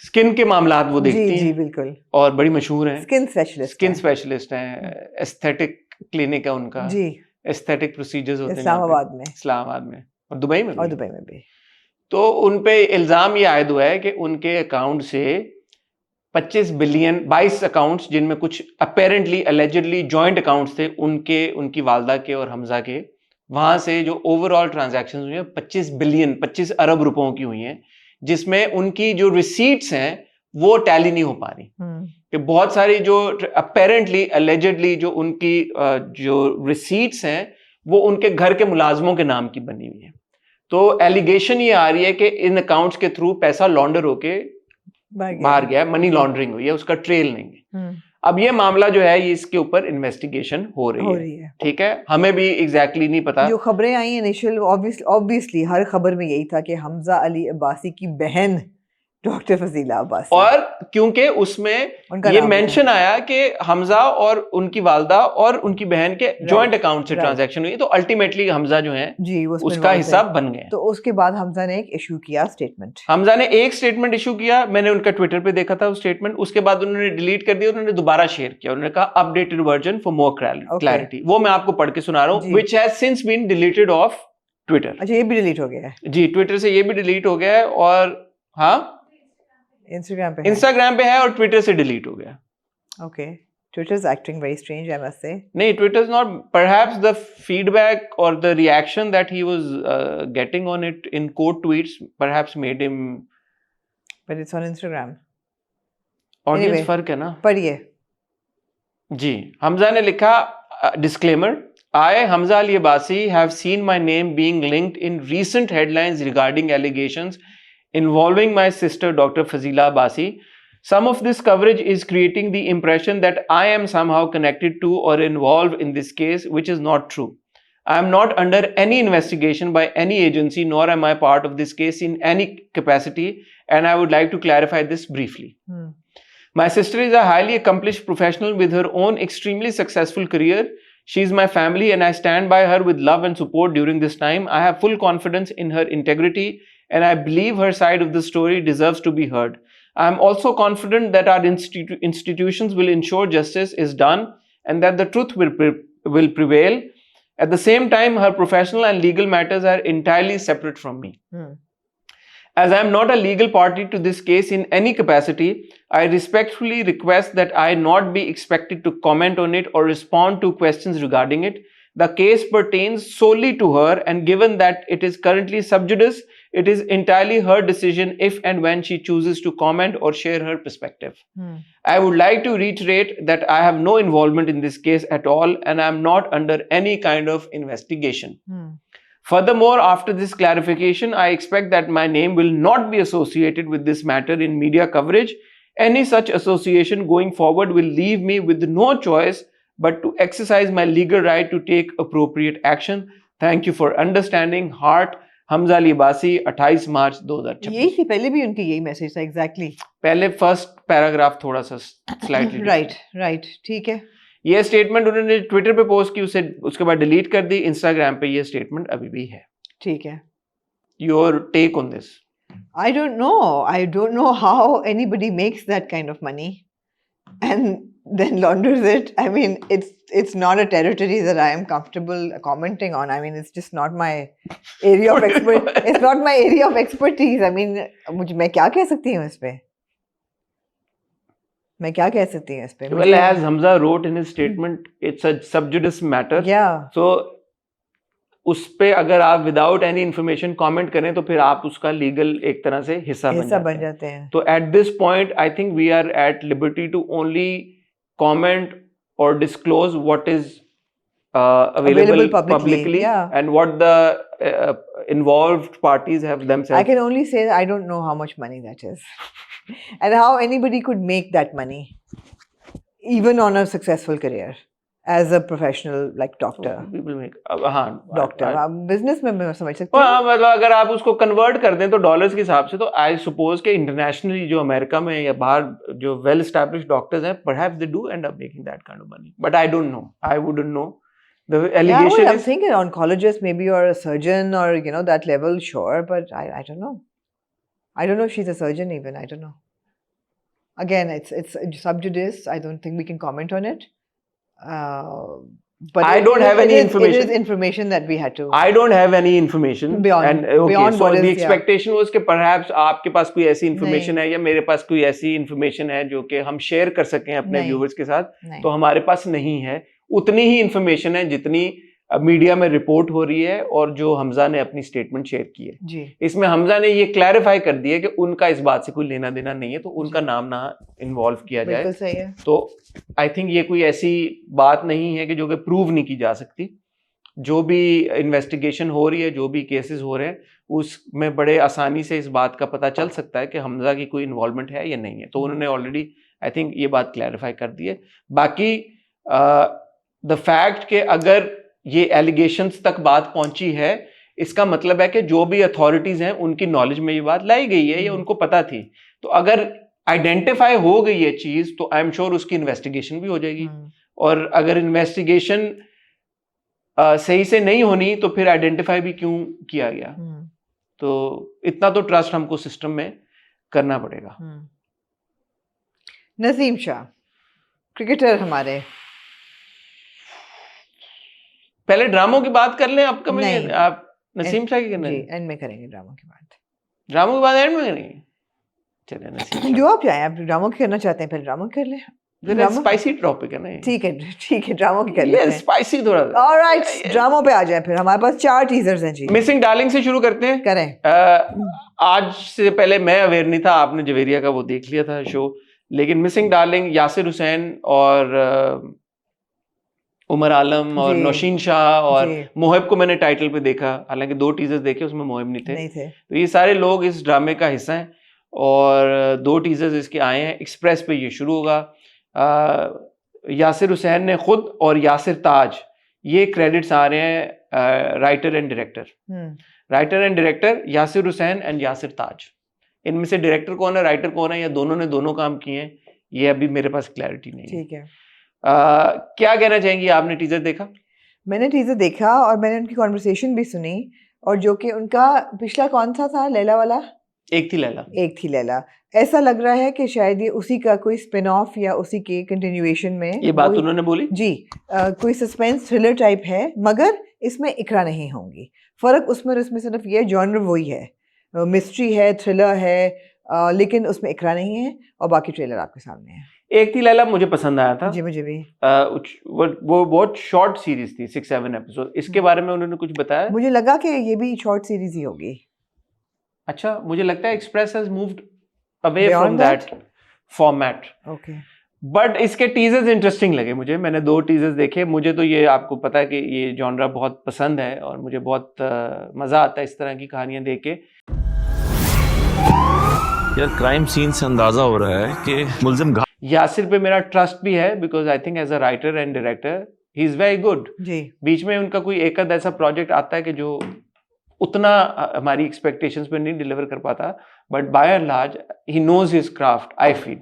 Skin के मामलात वो जी देखती जी हैं बिल्कुल, और बड़ी मशहूर हैं, स्किन स्पेशलिस्ट स्किन स्पेशलिस्ट हैं, एस्थेटिक क्लिनिक है उनका, जी, एस्थेटिक प्रोसीजर्स होते हैं जहाँ पे, इस्लामाबाद में इस्लामाबाद में और दुबई में और भी। दुबई में भी। तो उन पे इल्जाम ये आयद हुआ है कि उनके अकाउंट से 25 बिलियन 22 अकाउंट्स जिनमें कुछ अपेरेंटली एलिजिडली जॉइंट अकाउंट्स थे उनके, उनकी वालदा के और हमजा के, वहां से जो ओवरऑल ट्रांजैक्शंस हुई हैं 25 बिलियन 25 अरब रुपयों की हुई हैं, जिसमें उनकी जो रिसीट्स हैं वो टैली नहीं हो पा रही। कि बहुत सारी जो अपेरेंटली एलिजिडली जो उनकी जो रिसीट्स हैं वो उनके घर के मुलाजमों के नाम की बनी हुई है। तो एलिगेशन ये आ रही है कि इन अकाउंट्स के थ्रू पैसा लॉन्डर होके बाहर गया है, मनी लॉन्ड्रिंग हुई है, उसका ट्रेल नहीं है। अब ये मामला जो है ये इसके ऊपर इन्वेस्टिगेशन हो रही है। ठीक है, हमें भी एग्जैक्टली नहीं पता। जो खबरें आई इनिशियल ऑब्वियसली हर खबर में यही था कि हमजा अली अब्बासी की बहन डॉक्टर फजीला अब्बासी, और क्योंकि उसमें उनका ये नाम मेंशन आया कि हमजा और उनकी वालदा और उनकी बहन के जॉइंट अकाउंट से right. ट्रांजैक्शन हुई, तो अल्टीमेटली हमजा जो है जी उसमें उसका involved हिस्सा है। बन गए। तो उसके बाद हमजा ने एक इशू किया स्टेटमेंट। हमजा ने एक स्टेटमेंट इशू किया, मैंने उनका ट्विटर पे देखा था वो स्टेटमेंट, उसके बाद उन्होंने डिलीट कर दिया, उन्होंने दोबारा शेयर किया, उन्होंने कहा updated version for more clarity. वो मैं आपको पढ़ के सुना रहा हूँ, which has since been deleted off Twitter. अच्छा ये भी डिलीट हो गया है? जी ट्विटर से ये भी डिलीट हो गया है, और हाँ इंस्टाग्राम पे है और ट्विटर से डिलीट हो गया। Okay, Twitter is acting very strange, I must say. नहीं, Twitter is not. Perhaps the feedback or the reaction that he was getting on it in quote tweets perhaps made him. But it's on Instagram. Audience Anyway, फर्क है ना। पढ़िए। जी, हमजा ने लिखा disclaimer. I, Hamza Ali Abbasi, have seen my name being linked in recent headlines regarding allegations involving my sister Dr. Fazila Abbasi. Some of this coverage is creating the impression that I am somehow connected to or involved in this case, which is not true. I am not under any investigation by any agency, nor am I part of this case in any capacity, and I would like to clarify this briefly. My sister is a highly accomplished professional with her own extremely successful career. She is my family and I stand by her with love and support during this time. I have full confidence in her integrity and I believe her side of the story deserves to be heard. I am also confident that our institutions will ensure justice is done and that the truth will prevail. At the same time, her professional and legal matters are entirely separate from me. As I am not a legal party to this case in any capacity, I respectfully request that I not be expected to comment on it or respond to questions regarding it. The case pertains solely to her, and given that it is currently sub judice, it is entirely her decision if and when she chooses to comment or share her perspective. I would like to reiterate that I have no involvement in this case at all, and I am not under any kind of investigation. Furthermore, after this clarification, I expect that my name will not be associated with this matter in media coverage. Any such association going forward will leave me with no choice but to exercise my legal right to take appropriate action. Thank you for understanding. Heart, Hamza Ali Abbasi, 28 मार्च 2026। यही थी, पहले भी उनकी यही message था exactly. पहले first paragraph थोड़ा सा स्लाइटली राइट ठीक है। ये स्टेटमेंट उन्होंने ट्विटर पे पोस्ट की, उसे उसके बाद डिलीट कर दी। इंस्टाग्राम पे ये स्टेटमेंट अभी भी है। ठीक है। Your take on this? I don't know how anybody makes that kind of money and then launders it. I mean, it's not a territory that I am comfortable commenting on. I mean, it's just not my area of it's not my area of expertise. I mean, मैं क्या कह सकती हूँ इस पे? मैं क्या कह सकती हूँ इस पे? Well, as Hamza wrote in his statement, it's a sub judice matter. Yeah. So उस पे अगर आप विदाउट एनी इंफॉर्मेशन कमेंट करें तो फिर आप उसका लीगल एक तरह से हिस्सा बन जाते हैं। तो at this point I think we are at liberty to only comment और disclose what is available publicly and what the involved parties have themselves. I can only say that I don't know how much money that is and how anybody could make that money even on a successful career as a professional like doctor. So people make doctor business में मैं समझ सकती हूँ। मतलब अगर आप उसको convert कर दें तो डॉलर्स के हिसाब से, तो आई सपोज के इंटरनेशनली जो अमेरिका में या बाहर जो वेल एस्टैब्लिश्ड डॉक्टर्स हैं, perhaps they do end up making that kind of money, but I don't know, I wouldn't know. The allegation I'm thinking oncologist maybe, or a surgeon, or that level, sure, but I don't know. I don't know if she's a surgeon even. I don't know. again, it's sub judice. I don't think we can comment on it. But I don't have any information. It is information that we had to. I don't have any information. Beyond- and okay, beyond so what the is- expectation was कि perhaps आपके पास कोई ऐसी information है या मेरे पास कोई ऐसी information है जो कि हम share कर सकें अपने नहीं। viewers के साथ, नहीं। तो हमारे पास नहीं है। उतनी ही information है जितनी मीडिया में रिपोर्ट हो रही है और जो हमजा ने अपनी स्टेटमेंट शेयर की है। जी। इसमें हमजा ने ये क्लैरिफाई कर दिया कि उनका इस बात से कोई लेना देना नहीं है, तो उनका नाम ना इन्वॉल्व किया जाए। बिल्कुल सही है। तो आई थिंक ये कोई ऐसी बात नहीं है कि जो कि प्रूव नहीं की जा सकती। जो भी इन्वेस्टिगेशन हो रही है, जो भी केसेस हो रहे हैं, उसमें बड़े आसानी से इस बात का पता चल सकता है कि हमजा की कोई इन्वॉल्वमेंट है या नहीं है। तो उन्होंने ऑलरेडी आई थिंक ये बात क्लैरिफाई कर दी है। बाकी द फैक्ट कि अगर ये एलिगेशंस तक बात पहुंची है, इसका मतलब है कि जो भी अथॉरिटीज हैं उनकी नॉलेज में ये बात लाई गई है या उनको पता थी। तो अगर आइडेंटिफाई हो गई है चीज, तो आई एम श्योर उसकी इन्वेस्टिगेशन भी हो जाएगी। और अगर इन्वेस्टिगेशन सही से नहीं होनी तो फिर आइडेंटिफाई भी क्यों किया गया। तो इतना तो ट्रस्ट हमको सिस्टम में करना पड़ेगा। नसीम शाह, क्रिकेटर हमारे, पहले ड्रामों की बात कर लें। आपका नहीं। आप नसीम शाह की करना जी, है? एंड में करेंगे ड्रामा की बात। ड्रामों की बात एंड में करेंगे। चलिए नसीम जो आप चाहें, आप ड्रामा की करना चाहते हैं पहले ड्रामा कर लें। ड्रामा स्पाइसी टॉपिक है ना ये। ठीक है ड्रामा की कर लेते ये हैं। स्पाइसी थोड़ा। ऑलराइट, ड्रामा पे आ जाए फिर। हमारे पास 4 टीजर्स हैं जी। मिसिंग डार्लिंग से शुरू करते हैं। करें। आज से पहले मैं अवेयर नहीं था, आपने जवेरिया का वो देख लिया था शो। लेकिन मिसिंग डार्लिंग यासिर हुसैन और उमर आलम और जी। नौशीन शाह और जी। मोहिब को मैंने टाइटल पे देखा, हालांकि 2 टीजर्स देखे, उसमें मोहिब नहीं थे। नहीं थे। तो ये सारे लोग इस ड्रामे का हिस्सा हैं और 2 टीजर्स इसके आए हैं। एक्सप्रेस पे ये शुरू होगा। यासिर हुसैन ने खुद और यासिर ताज, ये क्रेडिट्स आ रहे हैं writer and director. Writer and director Yasir Hussain and Yasir Taj. इनमें से डायरेक्टर कौन है, राइटर कौन है, या दोनों ने दोनों काम किए हैं, ये अभी मेरे पास क्लैरिटी नहीं है। ठीक है। क्या कहना चाहेंगी? आपने टीजर देखा? मैंने टीजर देखा और मैंने उनकी कॉन्वर्सेशन भी सुनी, और जो कि उनका पिछला कौन सा था, लैला वाला? एक थी लैला। एक थी लैला। ऐसा लग रहा है कि शायद ये उसी का कोई स्पिन ऑफ या उसी के कंटिन्यूएशन में ये बात उन्होंने बोली जी। कोई सस्पेंस थ्रिलर टाइप है, मगर इसमें इकरा नहीं होंगी। फर्क उसमें और इसमें सिर्फ ये जॉनर वही है, मिस्ट्री है, थ्रिलर है, लेकिन उसमें इकरा नहीं है। और बाकी ट्रेलर आपके सामने है। एक थी लैला मुझे पसंद आया था जी, मुझे भी। वो बहुत शॉर्ट सीरीज थी, 6-7 एपिसोड। इसके बारे में उन्होंने कुछ बताया? मुझे लगा कि ये भी शॉर्ट सीरीज ही होगी। अच्छा, मुझे लगता है express has moved away Beyond from that format. Okay. But इसके टीजर्स इंटरेस्टिंग लगे मुझे। मैंने 2 टीजर्स देखे। मुझे तो ये, आपको पता है कि ये जॉनरा बहुत पसंद है और मुझे बहुत मजा आता है इस तरह की कहानियां देख के। यार क्राइम सीन से अंदाजा हो रहा है कि मुल्जिम यासिर पे मेरा ट्रस्ट भी है, because I think as a writer and director he is very good. जी। बीच में उनका कोई एक आध ऐसा प्रोजेक्ट आता है कि जो उतना हमारी एक्सपेक्टेशंस पे नहीं डिलीवर कर पाता, but by and large he knows his craft, I feel.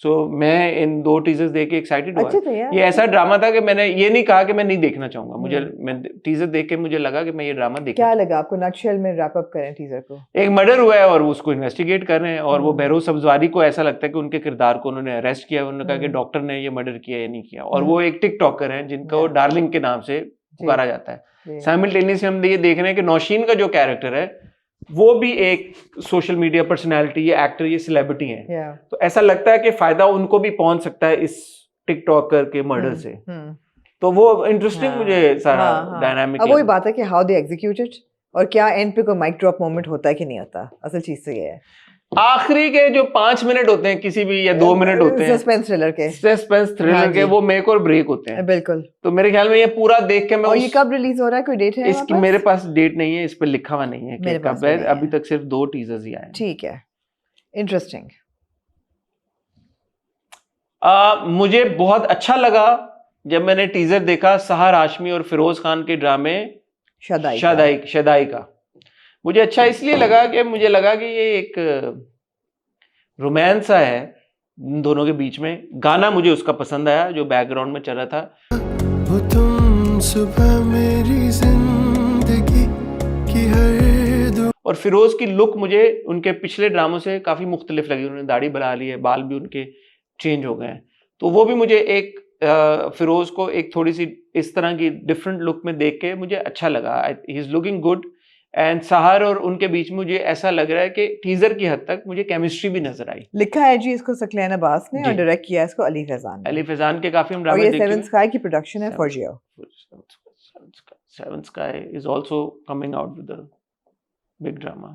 So मैं इन 2 टीजर्स देख के एक्साइटेड हुआ। अच्छे थे यार। ये ऐसा ड्रामा था कि मैंने ये नहीं कहा कि मैं नहीं देखना चाहूंगा। मैं टीजर देख के मुझे लगा कि मैं ये ड्रामा देख। क्या लगा आपको? नटशेल में रैप अप करें टीजर को। एक मर्डर हुआ है और वो उसको इन्वेस्टिगेट कर रहे हैं, और वो बहरोज सब्जवारी को ऐसा लगता है कि उनके किरदार को उन्होंने अरेस्ट किया। उन्होंने कहा कि डॉक्टर ने ये मर्डर किया या नहीं किया। और वो एक टिकटॉकर हैं जिनको डार्लिंग के नाम से पुकारा जाता है। साइमल्टेनियसली हम ये देख रहे हैं कि नौशीन का जो कैरेक्टर है वो भी एक सोशल मीडिया पर्सनैलिटी, ये एक्टर, ये सेलिब्रिटी है। तो ऐसा लगता है कि फायदा उनको भी पहुंच सकता है इस टिकटॉकर के मर्डर से। तो वो इंटरेस्टिंग मुझे सारा डायनामिक। अब वही बात है कि हाउ दे एग्जीक्यूटेड, और क्या एंड पे कोई माइक ड्रॉप मोमेंट होता है कि नहीं होता। असल चीज तो ये है, आखिरी के जो 5 मिनट होते हैं किसी भी, या 2 मिनट होते हैं सस्पेंस थ्रिलर के, सस्पेंस थ्रिलर के, वो मेक और ब्रेक होते हैं। बिल्कुल। तो मेरे ख्याल में ये पूरा देख के मैं और ये कब रिलीज हो रहा है, कोई डेट है? इसकी मेरे पास डेट नहीं है, इस पे लिखा हुआ नहीं है कि मेरे पास कब भी है। नहीं है। अभी तक सिर्फ 2 टीजर्स ही आए हैं। ठीक है, इंटरेस्टिंग। मुझे बहुत अच्छा लगा जब मैंने टीजर देखा सहार हाशमी और फिरोज खान के ड्रामे शदाई का। मुझे अच्छा इसलिए लगा कि मुझे लगा कि ये एक रोमांस सा है इन दोनों के बीच में। गाना मुझे उसका पसंद आया जो बैकग्राउंड में चल रहा था। वो तुम सुबह मेरी जिंदगी की हर और फिरोज की लुक मुझे उनके पिछले ड्रामों से काफी मुख्तलिफ लगी। उन्होंने दाढ़ी बढ़ा ली है, बाल भी उनके चेंज हो गए हैं, तो वो भी मुझे एक फिरोज को एक थोड़ी सी इस तरह की डिफरेंट लुक में देख के मुझे अच्छा लगा। He is looking good. And सहर और उनके बीच में मुझे ऐसा लग रहा है कि टीजर की हद तक मुझे केमिस्ट्री भी नजर आई। लिखा है जी इसको सकलैन अब्बास ने और जी। डायरेक्ट किया है इसको अली फैजान ने। अली फैजान के काफी हम और ड्रामे ये देखे सेवन हुए हैं। स्काई की प्रोडक्शन है for Jio. Seven Sky is also coming out with a big drama.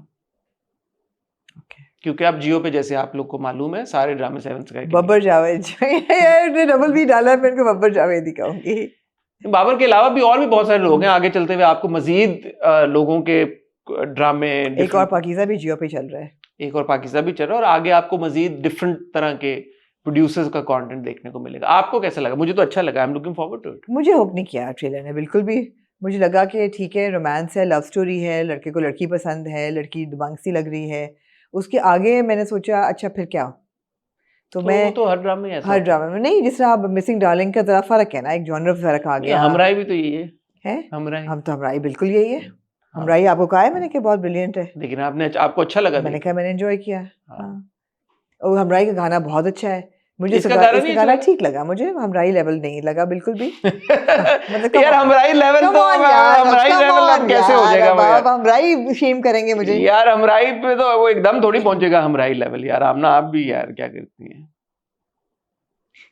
Okay. क्योंकि आप जियो पे, जैसे आप लोग को मालूम है, सारे ड्रामे सेवन स्काई के बब्बर जावेद यार ने डबल भी डाला, मैं इनको बब्बर जावेद ही कहूंगी। हैं। बाबर के अलावा भी और भी बहुत सारे लोग हैं। आगे चलते हुए आपको मजीद लोगों के ड्रामे, एक और पाकीज़ा भी जियो पे चल रहा है। एक और पाकिस्तान भी चल रहा है, और आगे आपको मजीद डिफरेंट तरह के प्रोड्यूसर्स का कंटेंट देखने को मिलेगा। आपको कैसा लगा? मुझे तो अच्छा लगा। I am looking forward to it. मुझे होप नहीं किया ट्रेलर ने बिल्कुल भी। मुझे लगा कि ठीक है, रोमांस है, लव स्टोरी है, लड़के को लड़की पसंद है, लड़की दबंग सी लग रही है। उसके आगे मैंने सोचा अच्छा फिर क्या, तो मैं तो हर ड्रामे में ऐसा हर होता है। ड्रामे में नहीं, जिस तरह आप मिसिंग डार्लिंग का जरा फर्क है ना, एक जॉनर फर्क आ ये गया। हमराई भी तो यही है। है हमराई। हम तो हमराई बिल्कुल यही है। हमराई आपको कहा है मैंने कि बहुत ब्रिलियंट है। लेकिन आपको अच्छा लगा? मैंने कहा मैंने एंजॉय किया। हाँ। हाँ। और हमराई का गाना बहुत अच्छा है। मुझे इसका गाना नहीं गाना अच्छा ठीक लगा, मुझे हमराई लेवल नहीं लगा बिल्कुल भी। मतलब यार हमराई लेवल तो हमराई लेवल अब कैसे हो जाएगा भाई? अब हमराई शेम करेंगे मुझे यार हमराई पे तो वो एकदम थोड़ी पहुंचेगा हमराई लेवल। यार आप भी यार क्या करती हैं?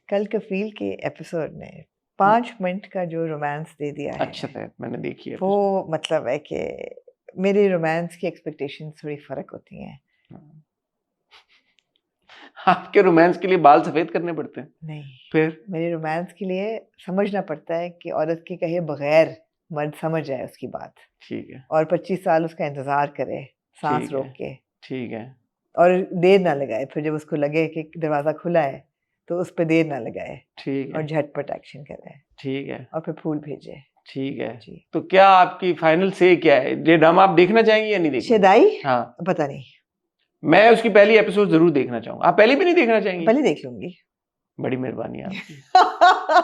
कल कफील के एपिसोड ने 5 मिनट का जो रोमांस दे दिया है, अच्छा था, मैंने देखी है। वो मतलब है कि मेरे रोमांस की एक्सपेक्टेशंस थोड़ी फर्क होती हैं। आपके रोमांस के लिए बाल सफेद करने पड़ते हैं? नहीं, फिर मेरे रोमांस के लिए समझना पड़ता है कि औरत के कहे बगैर मर्द समझ जाए उसकी बात, ठीक है, और 25 साल उसका इंतजार करे सांस ठीक रोक है। के, ठीक है, और देर ना लगाए। फिर जब उसको लगे कि दरवाजा खुला है तो उस पर देर ना लगाए ठीक और है, झटपट एक्शन करे ठीक है, और फिर फूल भेजे। ठीक है। जी। तो क्या आपकी फाइनल से क्या है? ये ड्रामा आप देखना चाहेंगे या नहीं देखना? शेदाई हाँ, पता नहीं, मैं उसकी पहली एपिसोड जरूर देखना चाहूंगा। आप पहली भी नहीं देखना चाहेंगे? पहले देख लूंगी। बड़ी मेहरबानी आपकी।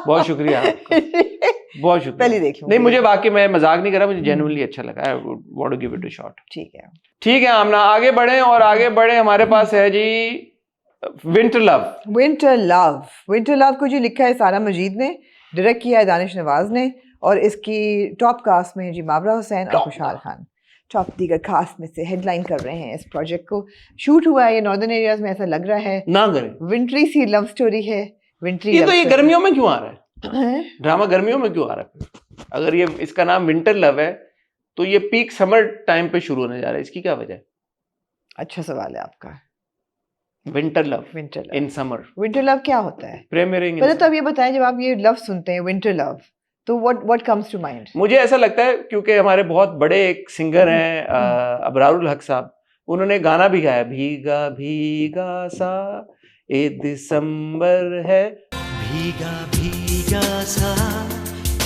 बहुत शुक्रिया आपका, बहुत शुक्रिया। पहले देख लूंगी। नहीं, मुझे वाकई, मैं मजाक नहीं कर रहा, मुझे जेन्युइनली अच्छा लगा। I want to give it a shot. ठीक है। ठीक है आमना, आगे बढ़े और आगे बढ़े। हमारे पास है जी winter love. Winter love, winter love को जो लिखा है सारा मजीद ने, डायरेक्ट किया है दानिश नवाज ने, और इसकी टॉप कास्ट में है जी मावरा हुसैन और खुशहाल खान। टॉप दीगर कास्ट में से हेडलाइन कर रहे हैं इस प्रोजेक्ट को। शूट हुआ है ये नॉर्दर्न एरियाज में, ऐसा लग रहा है। ना करें, विंटरी सी लव स्टोरी है। विंटरी ये गर्मियों में क्यों आ रहा है? है। ड्रामा गर्मियों में क्यों आ रहा है? अगर ये इसका नाम विंटर लव है तो ये पीक समर टाइम पे शुरू होने जा रहा है, इसकी क्या वजह है? अच्छा सवाल है आपका। Winter love winter love, in summer, winter love क्या होता है? प्रीमियरिंग। पहले तो आप ये बताएं, जब आप ये लव सुनते हैं विंटर लव, तो व्हाट कम्स टू माइंड? मुझे ऐसा लगता है क्योंकि हमारे बहुत बड़े एक सिंगर हैं अबरारुल हक साहब, उन्होंने गाना भी गाया, भीगा भीगा सा ए दिसंबर है, भीगा भीगा सा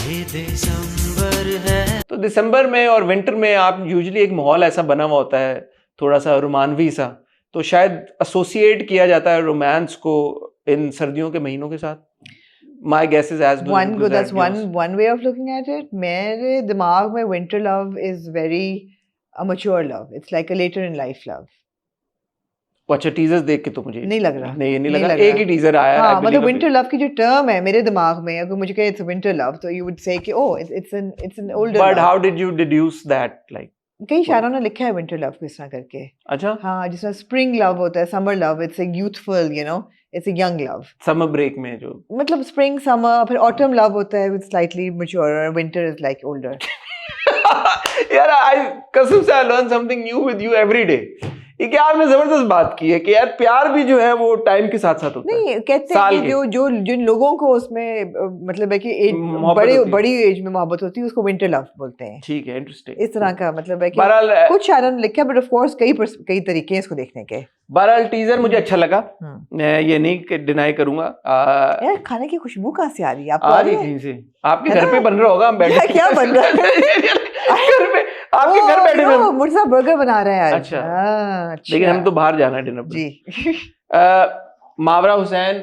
ये दिसंबर है। तो दिसंबर में और विंटर में आप यूजुअली एक माहौल ऐसा बना हुआ होता है, थोड़ा सा रोमानवी सा, तो शायद एसोसिएट किया जाता है रोमांस को इन सर्दियों के महीनों के साथ। My guess is as good as that's yours. one way of looking at it. मेरे दिमाग में winter love is very a mature love. It's like a later in life love. अच्छा, टीजर्स देख के तो मुझे नहीं लग रहा। नहीं नहीं लगा। लग एक रहा। ही टीजर आया है। हाँ, I मतलब believe winter love की जो टर्म है मेरे दिमाग में, अगर मुझे कहे it's winter love, तो you would say कि oh it's an older But love. how did you deduce that? Like, कई शायरों ने लिखा है winter love को इस तरह करके। अच्छा, हाँ, जिस तरह spring love होता है, summer love, it's a youthful, you know, it's a young love. Summer break में जो मतलब spring, summer, फिर autumn love होता है with slightly mature, और winter is like older. यार कसम से I learn something new with you every day. ये क्या आपने जबरदस्त बात की है कि यार प्यार भी जो है वो टाइम के साथ साथ होता है। नहीं, कहते साल हैं कि जो जिन लोगों को उसमें मतलब है कि मोहब्बत होती है। बड़ी एज में मोहब्बत होती है, उसको विंटर लव बोलते हैं। ठीक है, इंटरेस्टिंग। इस तरह का मतलब है कि बहरहाल कुछ शायरों ने लिखा, बट ऑफ कोर्स कई तरीके हैं इसको देखने के। बहरहाल टीजर मुझे अच्छा लगा, मैं ये नहीं डिनाई करूंगा। यार खाने की खुशबू कहाँ से आ रही है आपको? आ रही कहीं से, आपके घर पे बन रहा होगा। हम बैठे क्या बन रहा है? घर पे, आपके घर बैठे हुए हम। मुर्जा बर्गर बना रहे हैं आज। अच्छा। अच्छा। लेकिन हम तो बाहर जाना है डिनर पे। जी। मावरा हुसैन,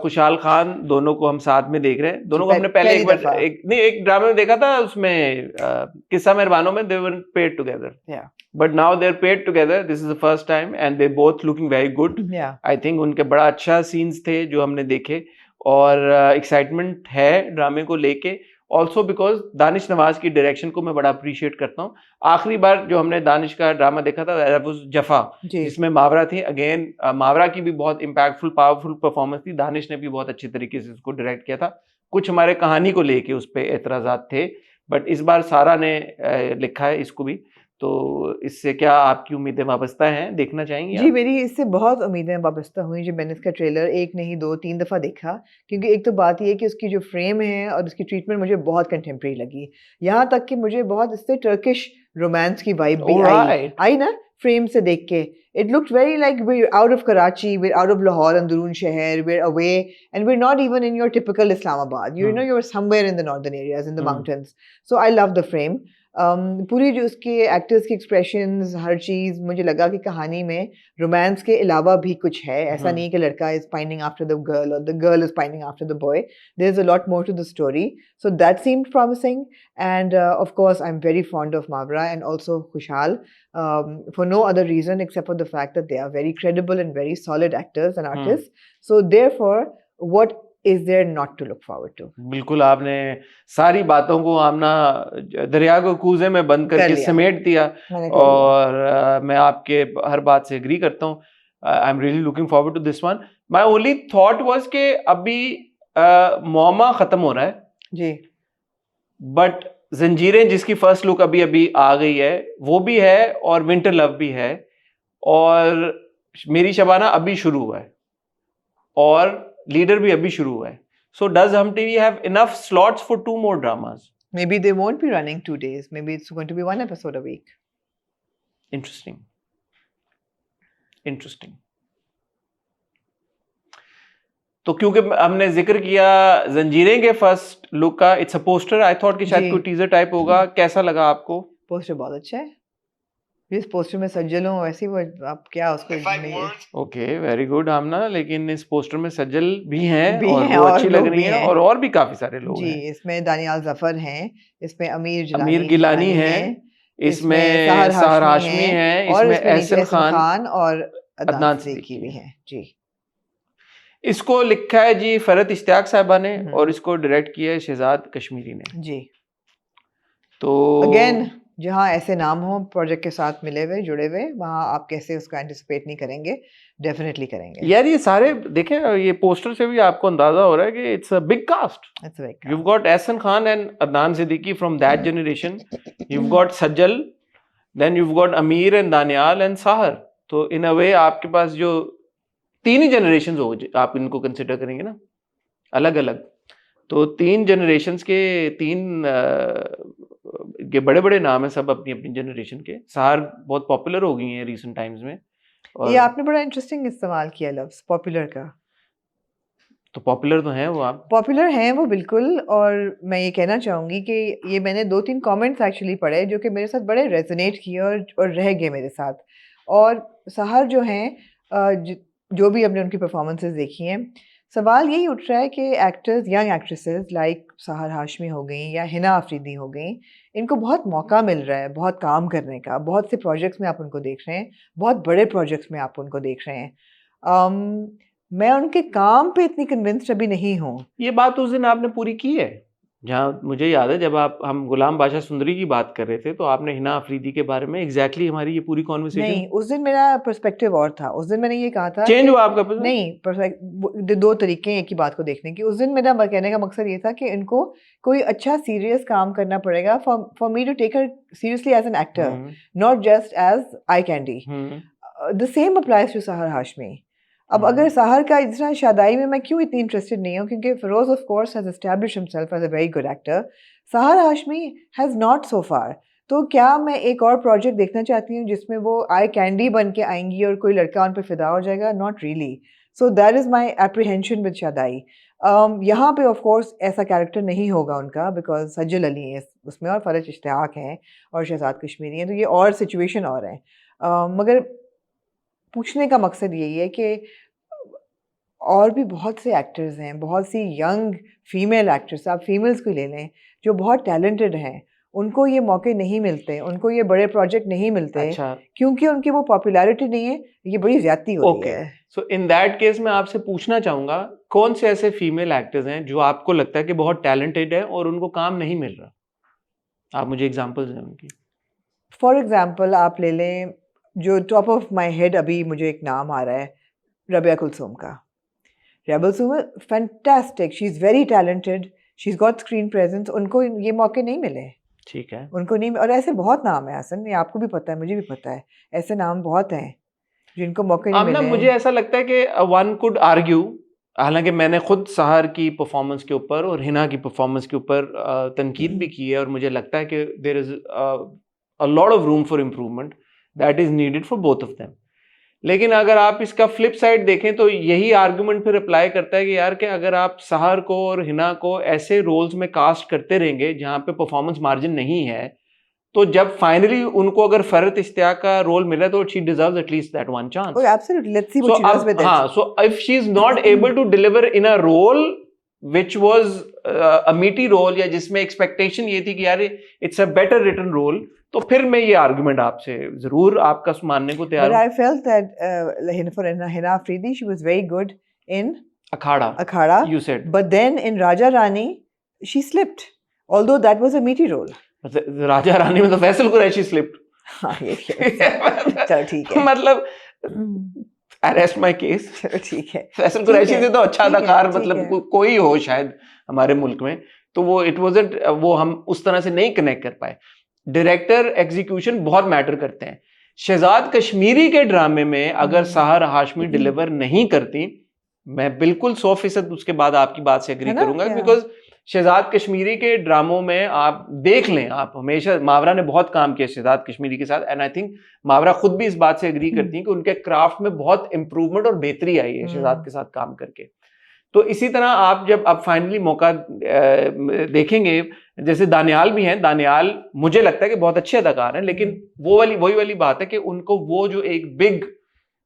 खुशहाल खान, दोनों को हम साथ में देख रहे हैं। दोनों को हमने पहले पहली एक बार दफा। एक ड्रामे में देखा था, उसमें किस्सा मेहरबानों में they were paired together, Yeah. But now they are paired together, this is the first time and they both looking very good. Yeah. I think उनके बड़ा अच्छा सीन्स थे जो हमने देखे, और एक्साइटमेंट है ड्रामे को लेके। ऑल्सो बिकॉज दानिश नवाज की डायरेक्शन को मैं बड़ा अप्रिशिएट करता हूँ। आखिरी बार जो हमने दानिश का ड्रामा देखा था दैट वाज जफा, जी। जिसमें मावरा थी। अगेन मावरा की भी बहुत इम्पैक्टफुल पावरफुल परफॉर्मेंस थी, दानिश ने भी बहुत अच्छे तरीके से उसको डायरेक्ट किया था। कुछ हमारे कहानी को लेके उस पर एतराजात थे, बट इस बार सारा ने लिखा है इसको भी, तो इससे क्या आपकी उम्मीदें वाबस्ता हैं, देखना चाहेंगे जी, आप? मेरी इससे बहुत उम्मीदें वाबस्ता हुई जब मैंने इसका ट्रेलर एक नहीं 2-3 दफ़ा देखा, क्योंकि एक तो बात ये है कि उसकी जो फ्रेम है और उसकी ट्रीटमेंट मुझे बहुत कंटेम्प्रेरी लगी। यहाँ तक कि मुझे बहुत इससे टर्किश रोमांस की वाइब भी Alright. आई ना फ्रेम से देख के। It looked very like we're out of Karachi, we're out of Lahore अंदरून शहर, we're away and we're not even in your typical Islamabad. You know, you're somewhere in the northern areas, in the mountains. So I love the frame. पूरी जो उसके actors की expressions, हर चीज़ मुझे लगा कि कहानी में रोमांस के अलावा भी कुछ है। ऐसा नहीं कि लड़का is pining after the girl और the girl is pining after the boy. There is a lot more to the story, so that seemed promising and of course I am very fond of Mawra and also Khushhal for no other reason except for the fact that they are very credible and very solid actors and artists. So therefore, what is there not to look forward to? बिल्कुल, आपने सारी बातों को आमना दरिया को कूजे में बंद करके लिया। समेट दिया, मैंने कर लिया। और मैं आपके हर बात से एग्री करता हूँ। I am really looking forward to this one. My only thought was कि अभी मोमा खत्म हो रहा है जी, बट जंजीरें जिसकी फर्स्ट लुक अभी अभी आ गई है वो भी है, और विंटर लव भी है, और मेरी शबाना अभी शुरू हुआ है, और लीडर भी अभी शुरू हुआ है। सो डज हम TV have enough slots for 2 more dramas? maybe they won't be running 2 days. Maybe it's going to be 1 episode a week. Interesting, interesting. तो क्योंकि हमने जिक्र किया जंजीरें के फर्स्ट लुक का, it's a poster, I thought कि शायद जी। कोई टीजर टाइप होगा। कैसा लगा आपको? पोस्टर बहुत अच्छा है। जिस पोस्टर में सज्जल हूँ वैसे वो आप क्या उसको नहीं ओके, वेरी गुड आमना। लेकिन इस पोस्टर में सज्जल भी हैं भी और हैं वो और अच्छी लग लोग रही भी हैं, हैं। और भी काफी सारे लोग जी, हैं। इसमें दानियाल जफर हैं, इसमें अमीर गिलानी हैं, इसमें सहर सहर हाशमी हाशमी हैं, और इसमें इसमें नीचे एहसन खान, और अदनान अदनान सिद्दीकी सिद्दीकी भी हैं। जी, इसको लिखा है जी फरत इश्तियाक साहबा ने, हम्म। और इसको डायरेक्ट किया है शहजाद कश्मीरी ने। जी। तो अगेन जहाँ ऐसे नाम हो प्रोजेक्ट के साथ मिले हुए जुड़े हुए, वहाँ आप कैसे उसको एंटिसिपेट नहीं करेंगे? डेफिनेटली करेंगे। यार ये सारे देखें, ये पोस्टर से भी आपको अंदाजा हो रहा है कि it's a big cast. It's very You've got Ehsan Khan and Adnan Siddiqui from that generation. You've got Sajjal, then you've got Ameer and Danial and Sahar. तो in a way आपके पास जो 3 ही generations हो, आप इनको consider करेंगे ना अलग अलग, तो 3 generations के 3 ये बड़े बड़े नाम है सब अपनी अपनी जनरेशन के। सहार बहुत पॉपुलर हो गई हैं रिसेंट टाइम्स में, और ये आपने बड़ा इंटरेस्टिंग इस्तेमाल किया लफ्ज पॉपुलर का। तो पॉपुलर तो हैं वो। आप पॉपुलर हैं वो बिल्कुल, और मैं ये कहना चाहूँगी कि ये मैंने 2-3 कमेंट्स एक्चुअली पढ़े जो कि मेरे साथ बड़े रेजोनेट किए और रह गए मेरे साथ। और सहर जो हैं जो भी हमने उनकी परफॉर्मेंसेस देखी हैं, सवाल यही उठ रहा है कि एक्टर्स, यंग एक्ट्रेसेस लाइक सहर हाशमी हो गई या हिना आफरीदी हो गई, इनको बहुत मौका मिल रहा है बहुत काम करने का। बहुत से प्रोजेक्ट्स में आप उनको देख रहे हैं, बहुत बड़े प्रोजेक्ट्स में आप उनको देख रहे हैं। मैं उनके काम पे इतनी कन्विंस्ड अभी नहीं हूँ। ये बात उस दिन आपने पूरी की है, जहाँ मुझे याद है जब हम गुलाम बादशाह सुंदरी की बात कर रहे थे, तो आपने हिना अफरीदी के बारे में एग्जैक्टली हमारी ये पूरी कॉन्वर्सेशन। नहीं, उस दिन मेरा पर्सपेक्टिव और था। उस दिन मैंने ये कहा था चेंज हुआ आपका? नहीं, 2 तरीके हैं एक ही बात को देखने के। उस दिन मेरा कहने का मकसद ये था कि इनको कोई अच्छा सीरियस काम करना पड़ेगा for me to take her seriously as an actor, not just as eye candy. The same applies to Sehar Hashmi. अब अगर सहर का इस तरह शादाई में मैं क्यों इतनी इंटरेस्टेड नहीं हूँ, क्योंकि Feroze of course has established himself as a very good actor, Sehar Hashmi has not so far. तो क्या मैं एक और प्रोजेक्ट देखना चाहती हूँ जिसमें वो आई कैंडी बन के आएंगी और कोई लड़का उन पर फिदा हो जाएगा? Not really. So that is my apprehension with Shadai. यहाँ पे ऑफ कोर्स ऐसा कैरेक्टर नहीं होगा उनका, बिकॉज सज्जल अली है उसमें और फरत इश्तियाक हैं और शहजाद कश्मीरी हैं, तो ये और सिचुएशन और है। मगर पूछने का मकसद यही है कि और भी बहुत से एक्टर्स हैं, बहुत सी यंग फीमेल एक्टर्स, आप फीमेल्स को ले लें जो बहुत टैलेंटेड हैं, उनको ये मौके नहीं मिलते, उनको ये बड़े प्रोजेक्ट नहीं मिलते, अच्छा, क्योंकि उनकी वो पॉपुलैरिटी नहीं है। ये बड़ी ज्यादती होती ओके। है। सो इन दैट केस मैं आपसे पूछना चाहूंगा, कौन से ऐसे फीमेल एक्टर्स हैं जो आपको लगता है कि बहुत टैलेंटेड है और उनको काम नहीं मिल रहा? आप मुझे एग्जांपल्स दें उनकी। फॉर एग्जांपल आप ले लें, जो टॉप ऑफ माय हेड अभी मुझे एक नाम आ रहा है, रबिया कुलसुम का। Rabia Kulsum fantastic, she is very talented, she is got screen presence, उनको ये मौके नहीं मिले, ठीक है। उनको नहीं। और ऐसे बहुत नाम है हसन, ये आपको भी पता है, मुझे भी पता है, ऐसे नाम बहुत हैं जिनको मौके नहीं अब ना मिले। मुझे ऐसा लगता है कि वन कुड आर्ग्यू, हालांकि मैंने खुद सहर की परफॉर्मेंस के ऊपर और हिना की परफॉर्मेंस के ऊपर तनकीद भी की है, और मुझे लगता है कि there is a lot of room for improvement that is needed for both of them. लेकिन अगर आप इसका फ्लिप साइड देखें तो यही आर्गुमेंट फिर अप्लाई करता है कि यार कि अगर आप सहर को और हिना को ऐसे रोल्स में कास्ट करते रहेंगे जहां पे परफॉर्मेंस मार्जिन नहीं है, तो जब फाइनली उनको अगर फरत इश्तियाक का रोल मिला तो she deserves at least that one chance. Oh, absolutely. Let's see what she does with it. So if she is not able to deliver in a role which was a meaty role, या जिसमें expectation ये थी कि यार it's a better written role, तो फिर मैं ये आर्गुमेंट आपसे जरूर आपका मानने को तैयार But हूं। I felt that for Hina Afridi, she was very good in Akhara, Akhada. you said. But then in Raja Rani, she slipped. Although that was a meaty role. Raja Rani में तो फैसल कुरैशी स्लिप्ड। हाँ, ये चलो ठीक है। मतलब अरेस्ट माय केस। चलो ठीक है। फैसल कुरैशी से तो अच्छा ठीक है, अदाकार ठीक मतलब है। कोई हो शायद हमारे मुल्क में, तो वो इट वाज़न्ट, वो हम उस तरह से नहीं कनेक्ट कर पाए। डायरेक्टर एग्जीक्यूशन बहुत मैटर करते हैं। शहजाद कश्मीरी के ड्रामे में अगर सहर हाशमी डिलीवर नहीं करती, मैं बिल्कुल 100% उसके बाद आपकी बात से एग्री है ना? करूंगा, Yeah. बिकॉज शहजाद कश्मीरी के ड्रामों में आप देख लें, आप हमेशा, मावरा ने बहुत काम किया शहजाद कश्मीरी के साथ, एंड आई थिंक मावरा खुद भी इस बात से एग्री करती हैं कि उनके क्राफ्ट में बहुत इंप्रूवमेंट और बेहतरी आई है शहजाद के साथ काम करके। तो इसी तरह आप जब अब फाइनली मौका देखेंगे, जैसे दानियाल भी हैं, दानियाल मुझे लगता है कि बहुत अच्छे अदाकार हैं, लेकिन वही वाली बात है कि उनको वो जो एक big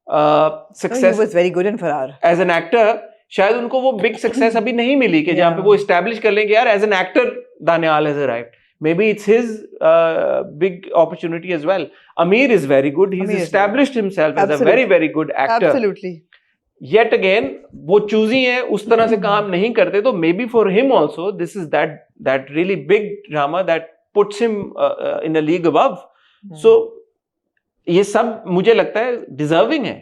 success, He was very good in Farar. As an actor, शायद उनको वो बिग सक्सेस अभी नहीं मिली कि जहाँ पे वो एस्टैब्लिश कर लेंगे यार as an actor Danyal has arrived, maybe it's his big opportunity as well. Amir is very good, he's Amir is established himself as a Absolutely. very good actor. Absolutely. Yet again वो choosy हैं, उस तरह से काम नहीं करते, तो maybe for him also this is that really big drama that puts him in a league above. So ये सब मुझे लगता है डिजर्विंग है।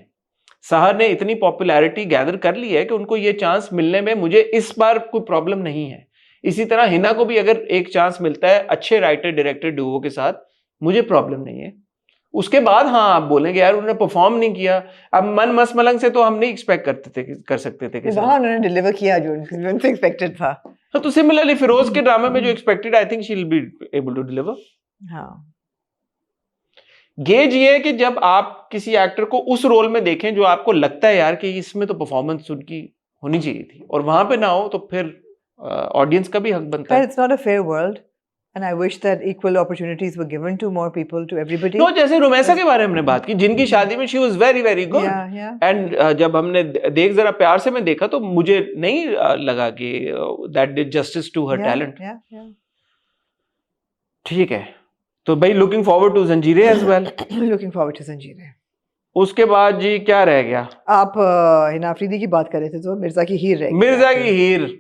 सहर ने इतनी पॉपुलैरिटी गैदर कर ली है कि उनको ये चांस मिलने में मुझे इस बार कोई प्रॉब्लम नहीं है। इसी तरह हिना को भी अगर एक चांस मिलता है अच्छे राइटर डायरेक्टर डुओ के साथ, मुझे प्रॉब्लम नहीं है। उसके बाद हाँ आप बोलेंगे यार उन्होंने परफॉर्म नहीं किया, अब मन मस मलंग से तो हम नहीं एक्सपेक्ट करते थे, कर सकते थे कि वहाँ उन्होंने डिलीवर किया जो उनसे एक्सपेक्टेड था। तो सिमिलरली फिरोज के ड्रामे में जो expected, I think she will be able to deliver. हाँ, गेज ये है कि जब आप किसी एक्टर को उस रोल में देखें जो आपको लगता है यार कि इसमें तो परफॉर्मेंस उनकी होनी चाहिए थी, और वहां पे ना हो, तो फिर ऑडियंस का भी हक बनता है। it's not a fair world and I wish that equal opportunities were given to more people, to everybody. तो जैसे रुमैसा के बारे में हमने बात की, जिनकी शादी में she was very good, Yeah. And जब हमने देख जरा प्यार से में देखा तो मुझे नहीं लगा कि that did justice to her talent. Yeah. ठीक है, तो भाई looking forward to Zanjeerein as well. Looking forward to Zanjeer. उसके बाद जी क्या रह गया? आप हिना अफरीदी की बात कर रहे थे, तो मिर्जा की हीर रह गई। मिर्जा की हीर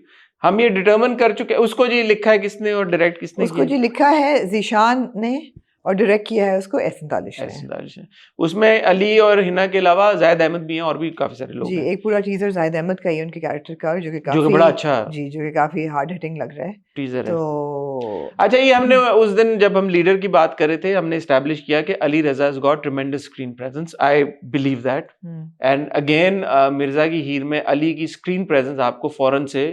हम ये डिटरमिन कर चुके हैं। उसको जी लिखा है किसने और डायरेक्ट किसने उसको जी लिखा है जीशान ने और डायरेक्ट किया है उसको एहसन तालिश ने। उसमें अली और हिना के अलावा जायद अहमद भी हैं और भी काफी सारे लोग जी, हैं। एक पूरा टीजर जायद अहमद का ही है, उनके कैरेक्टर का, जो कि जो कि बड़ा अच्छा जी, जो कि काफी हार्ड हिटिंग लग रहा है। टीजर है। तो अच्छा, ये हमने उस दिन जब हम लीडर की बात कर रहे थे, हमने एस्टैब्लिश किया कि Ali Raza has got tremendous screen presence. I believe that, and again Mirza की हीर में अली की स्क्रीन प्रेजेंस आपको फौरन से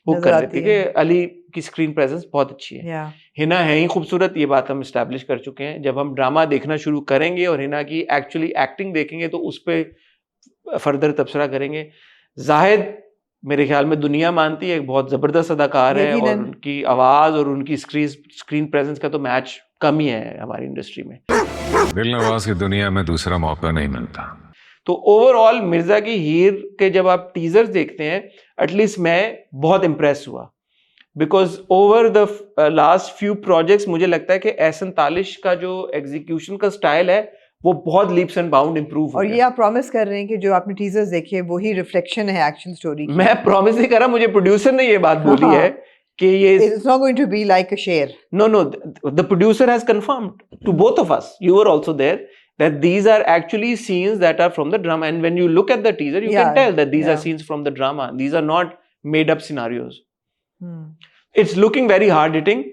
हुक नजर कर आती देती है है। कि अली की स्क्रीन प्रेजेंस बहुत अच्छी है। या हिना है ही खूबसूरत, ये बात हम एस्टैब्लिश कर चुके हैं। जब हम ड्रामा देखना शुरू करेंगे और हिना की एक्चुअली एक्टिंग देखेंगे तो उस पर फर्दर तबसरा करेंगे। जाहिद मेरे ख्याल में दुनिया मानती है, एक बहुत जबरदस्त अदाकार है, और उनकी आवाज और उनकी स्क्रीन प्रेजेंस का तो मैच कम ही है हमारी इंडस्ट्री में। दिलनवाज की दुनिया में दूसरा मौका नहीं मिलता। तो ओवरऑल मिर्जा की हीर के जब आप टीजर्स देखते हैं एटलीस्ट मैं बहुत इम्प्रेस हुआ, because over the last few projects मुझे लगता है कि एहसन तालिश का जो एग्जीक्यूशन का स्टाइल है वो बहुत लीप्स एंड बाउंड इंप्रूव हो और गया। ये आप प्रॉमिस कर रहे हैं कि जो आपने टीजर्स देखे वही रिफ्लेक्शन है एक्शन स्टोरी की। मैं प्रॉमिस नहीं कर रहा, मुझे प्रोड्यूसर ने ये बात बोली है कि ये It's not going to be like a share. no, the producer has confirmed to both of us, you were also there, that these are actually scenes that are from the drama, and when you look at the teaser you Yeah, can tell that these are yeah. scenes from the drama. These are not made up scenarios. Hmm. It's looking very hard hitting,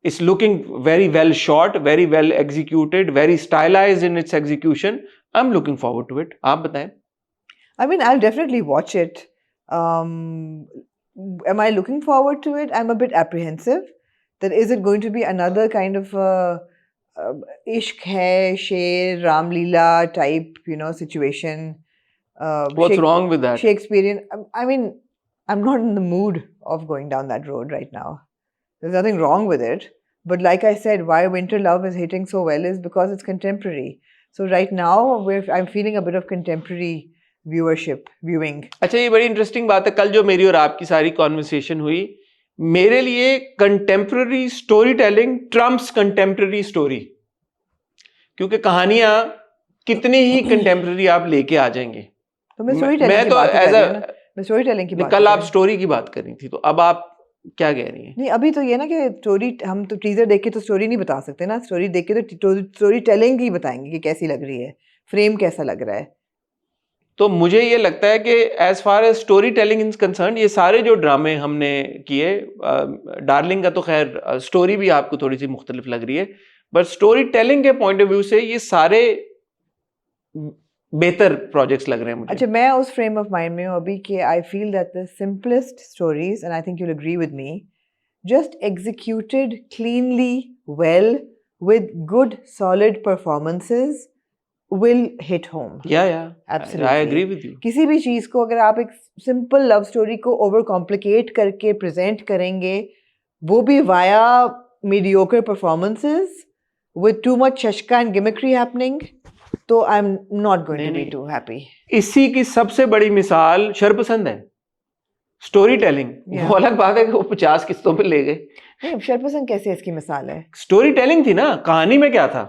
it's looking very well shot, very well executed, very stylized in its execution. I'm looking forward to it. आप बताएं। I mean, I'll definitely watch it. Am I looking forward to it? I'm a bit apprehensive. That is it going to be another kind of Ishq Hai, Sher, Ram Leela type, situation? What's wrong with that? Shakespearean. I mean, I'm not in the mood of going down that road right now. There's nothing wrong with it. But like I said, why Winter Love is hitting so well is because it's contemporary. So right now, I'm feeling a bit of contemporary viewing. अच्छा, ये बड़ी interesting बात है। कल जो मेरी और आपकी सारी कॉन्वर्सेशन हुई, मेरे लिए contemporary story telling Trump's contemporary story, क्योंकि कहानियां कितनी ही कंटेम्प्रेरी आप लेके आ जाएंगे। तो मैं स्टोरी टेलिंग मैं की तो बात कर एज रही हूँ ना। मैं स्टोरी टेलिंग की बात कल कर आप रही हूँ। स्टोरी की बात कर रही थी, तो अब आप क्या कह रही हैं? नहीं, अभी तो ये ना कि स्टोरी हम तो टीजर देख के तो स्टोरी नहीं बता सकते ना। स्टोरी देख के तो स्टोरी टेलिंग ही बताएंगे कि कैसी लग रही है, फ्रेम कैसा लग रहा है। तो मुझे ये लगता है कि as far as story telling is concern, ये सारे जो ड्रामे हमने किए, डार्लिंग का तो खैर स्टोरी भी आपको थोड़ी सी मुख्तलिफ लग रही है, बट स्टोरी टेलिंग के पॉइंट ऑफ व्यू से ये सारे बेहतर प्रोजेक्ट्स लग रहे हैं मुझे। अच्छा, मैं उस फ्रेम ऑफ माइंड में हूँ अभी कि I feel that the simplest stories, and I think you will agree with me, just executed cleanly well with good solid performances will hit home. Yeah, Absolutely. I agree with you. किसी भी चीज को अगर आप एक simple love story को over complicate करके present करेंगे, वो भी via mediocre performances with too much chashka and gimmickry happening, तो I'm not going to be too happy. इसी की सबसे बड़ी मिसाल शरपसंद है। स्टोरी टेलिंग, वो अलग बात है कि वो 50 किस्तों पे ले गए। नहीं, शरपसंद कैसे इसकी मिसाल है? स्टोरी टेलिंग थी ना, कहानी में क्या था?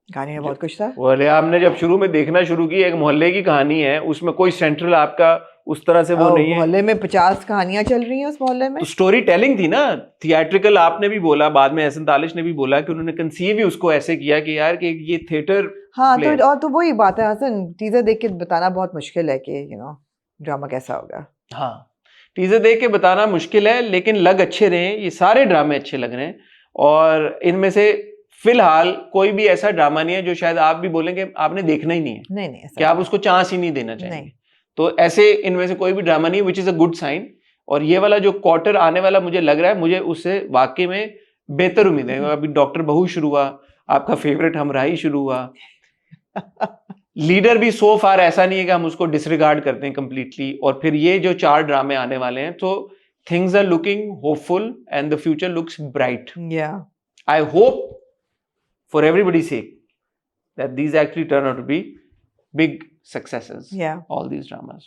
कहानी में बहुत कुछ था। बोले आपने जब शुरू में देखना शुरू की, एक मोहल्ले की कहानी है, उसमें कोई सेंट्रल आपका उस तरह से वो नहीं है। मोहल्ले में 50 कहानियां चल रही हैं उस मोहल्ले में। तो स्टोरी टेलिंग थी ना, थिएट्रिकल। आपने भी बोला, बाद में एहसन तालिश ने भी बोला कि उन्होंने कंसीव ही उसको ऐसे किया कि यार कि ये थिएटर। हाँ, तो और तो वही बात है हसन, टीजर देख के बताना बहुत मुश्किल है कि ड्रामा कैसा होगा। हाँ, टीजर देख के बताना मुश्किल है, लेकिन लग अच्छे रहे हैं, ये सारे ड्रामे अच्छे लग रहे हैं। और इनमें से फिलहाल कोई भी ऐसा ड्रामा नहीं है जो शायद आप भी बोलेंगे आपने देखना ही नहीं है, नहीं कि आप उसको चांस ही नहीं देना चाहेंगे। तो ऐसे इनमें से कोई भी ड्रामा नहीं है, which is a good sign. और ये वाला जो क्वार्टर आने वाला मुझे लग रहा है, मुझे उससे वाकई में बेहतर उम्मीद है। अभी डॉक्टर बहू शुरू हुआ, आपका फेवरेट हमराही शुरू हुआ, लीडर भी सो फार ऐसा नहीं है कि हम उसको डिसरिगार्ड करते हैं कंप्लीटली। और फिर ये जो 4 ड्रामे आने वाले हैं, तो things are looking hopeful and the future looks bright. I hope for everybody's sake that these actually turn out to be big successes. All these dramas.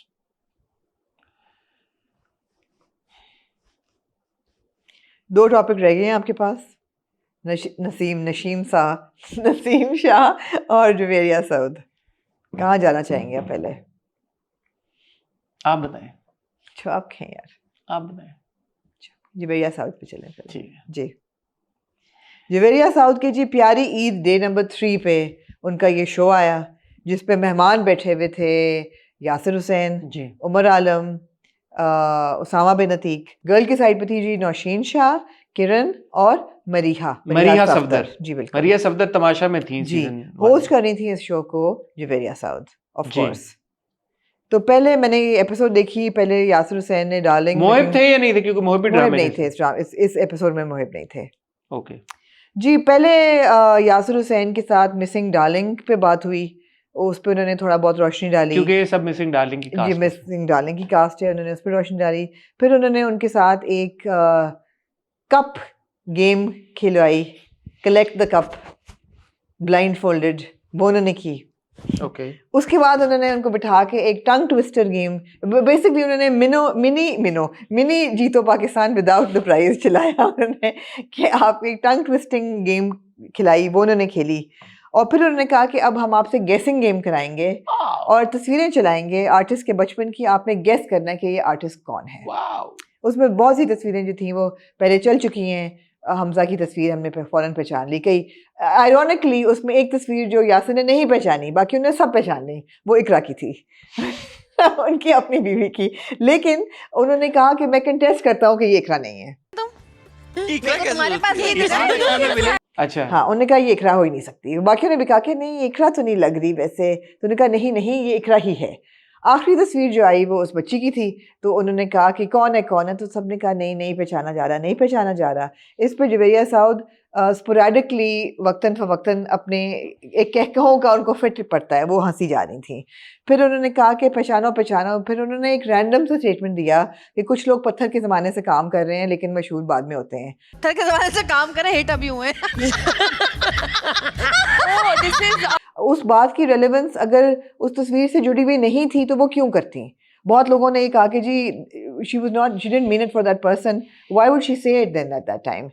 दो टॉपिक रह गए हैं आपके पास, नसीम शाह और जुवेरिया सऊद। कहाँ जाना चाहेंगे आप पहले? आप बताएं। अच्छा, आप हैं यार, आप बताएं। जुवेरिया सऊद पे चलें पहले। ठीक है जी। जुवेरिया साउद के जी प्यारी ईद डे नंबर 3 पे उनका ये शो आया, जिस पे मेहमान बैठे हुए थे यासिर हुसैन जी, उमर आलम, उसामा बिन अतीक। गर्ल की साइड पे थी जी नौशीन शाह, किरण और मरिया सफदर। जी बिल्कुल, मरिया सफदर तमाशा में थी जी। होस्ट कर रही थी इस शो को जुवेरिया साउद, ऑफ कोर्स। तो पहले मैंने ये एपिसोड देखी, पहले यासिर हुसैन ने डार्लिंग। मोहिब थे या नहीं थे? क्योंकि मोहिब भी ड्रामे नहीं थे इस एपिसोड में, मोहिब नहीं थे। ओके जी। पहले यासिर हुसैन के साथ मिसिंग डार्लिंग पे बात हुई, उस पे उन्होंने थोड़ा बहुत रोशनी डाली, क्योंकि ये सब मिसिंग डार्लिंग की कास्ट जी मिसिंग डार्लिंग की कास्ट है, उन्होंने उस पर रोशनी डाली। फिर उन्होंने उनके साथ एक कप गेम खिलवाई, collect the cup blindfolded, वो उन्होंने की। ओके उसके बाद उन्होंने उनको बिठा के एक टंग ट्विस्टर गेम, बेसिकली उन्होंने मिनी जीतो पाकिस्तान विदाउट द प्राइज चलाया उन्होंने, कि आप एक टंग ट्विस्टिंग गेम खिलाई, वो उन्होंने खेली। और फिर उन्होंने कहा कि अब हम आपसे गेसिंग गेम कराएंगे और तस्वीरें चलाएंगे आर्टिस्ट के बचपन की, आपने गेस करना है कि ये आर्टिस्ट कौन है। उसमें बहुत सी तस्वीरें जो थी वो पहले चल चुकी हैं। हमजा की तस्वीर हमने फ़ौरन पहचान ली। कई आयरॉनिकली उसमें एक तस्वीर जो यासिर ने नहीं पहचानी, बाकी उन्होंने सब पहचान ली, वो इकरा की थी उनकी अपनी बीवी की। लेकिन उन्होंने कहा कि मैं कंटेस्ट करता हूँ कि ये इकरा नहीं है। तुम्हारे पास ये अच्छा हाँ, उन्होंने कहा ये इकरा हो ही नहीं सकती। बाकियों ने भी कहा कि नहीं, ये इकरा तो नहीं लग रही वैसे, तो उन्होंने कहा नहीं नहीं, ये इकरा ही है। आखिरी तस्वीर जो आई वो उस बच्ची की थी, तो उन्होंने कहा कि कौन है, तो सबने कहा नहीं नहीं पहचाना जा रहा, नहीं पहचाना जा रहा। इस पर जवेरिया साउद स्पोरेडिकली वक्तन फ़वक्तन अपने एक कहकहों का उनको फिट पड़ता है, वो हंसी जा रही थी। फिर उन्होंने कहा कि पहचानो पहचानो। फिर उन्होंने एक रैंडम सा स्टेटमेंट दिया कि कुछ लोग पत्थर के ज़माने से काम कर रहे हैं लेकिन मशहूर बाद में होते हैं। पत्थर के ज़माने से काम करें, हिट अभी हुए उस बात की रेलेवेंस अगर उस तस्वीर से जुड़ी हुई नहीं थी तो वो क्यों करती? बहुत लोगों ने ये कहा कि जी she didn't mean it for that person, why would she say it then at that time.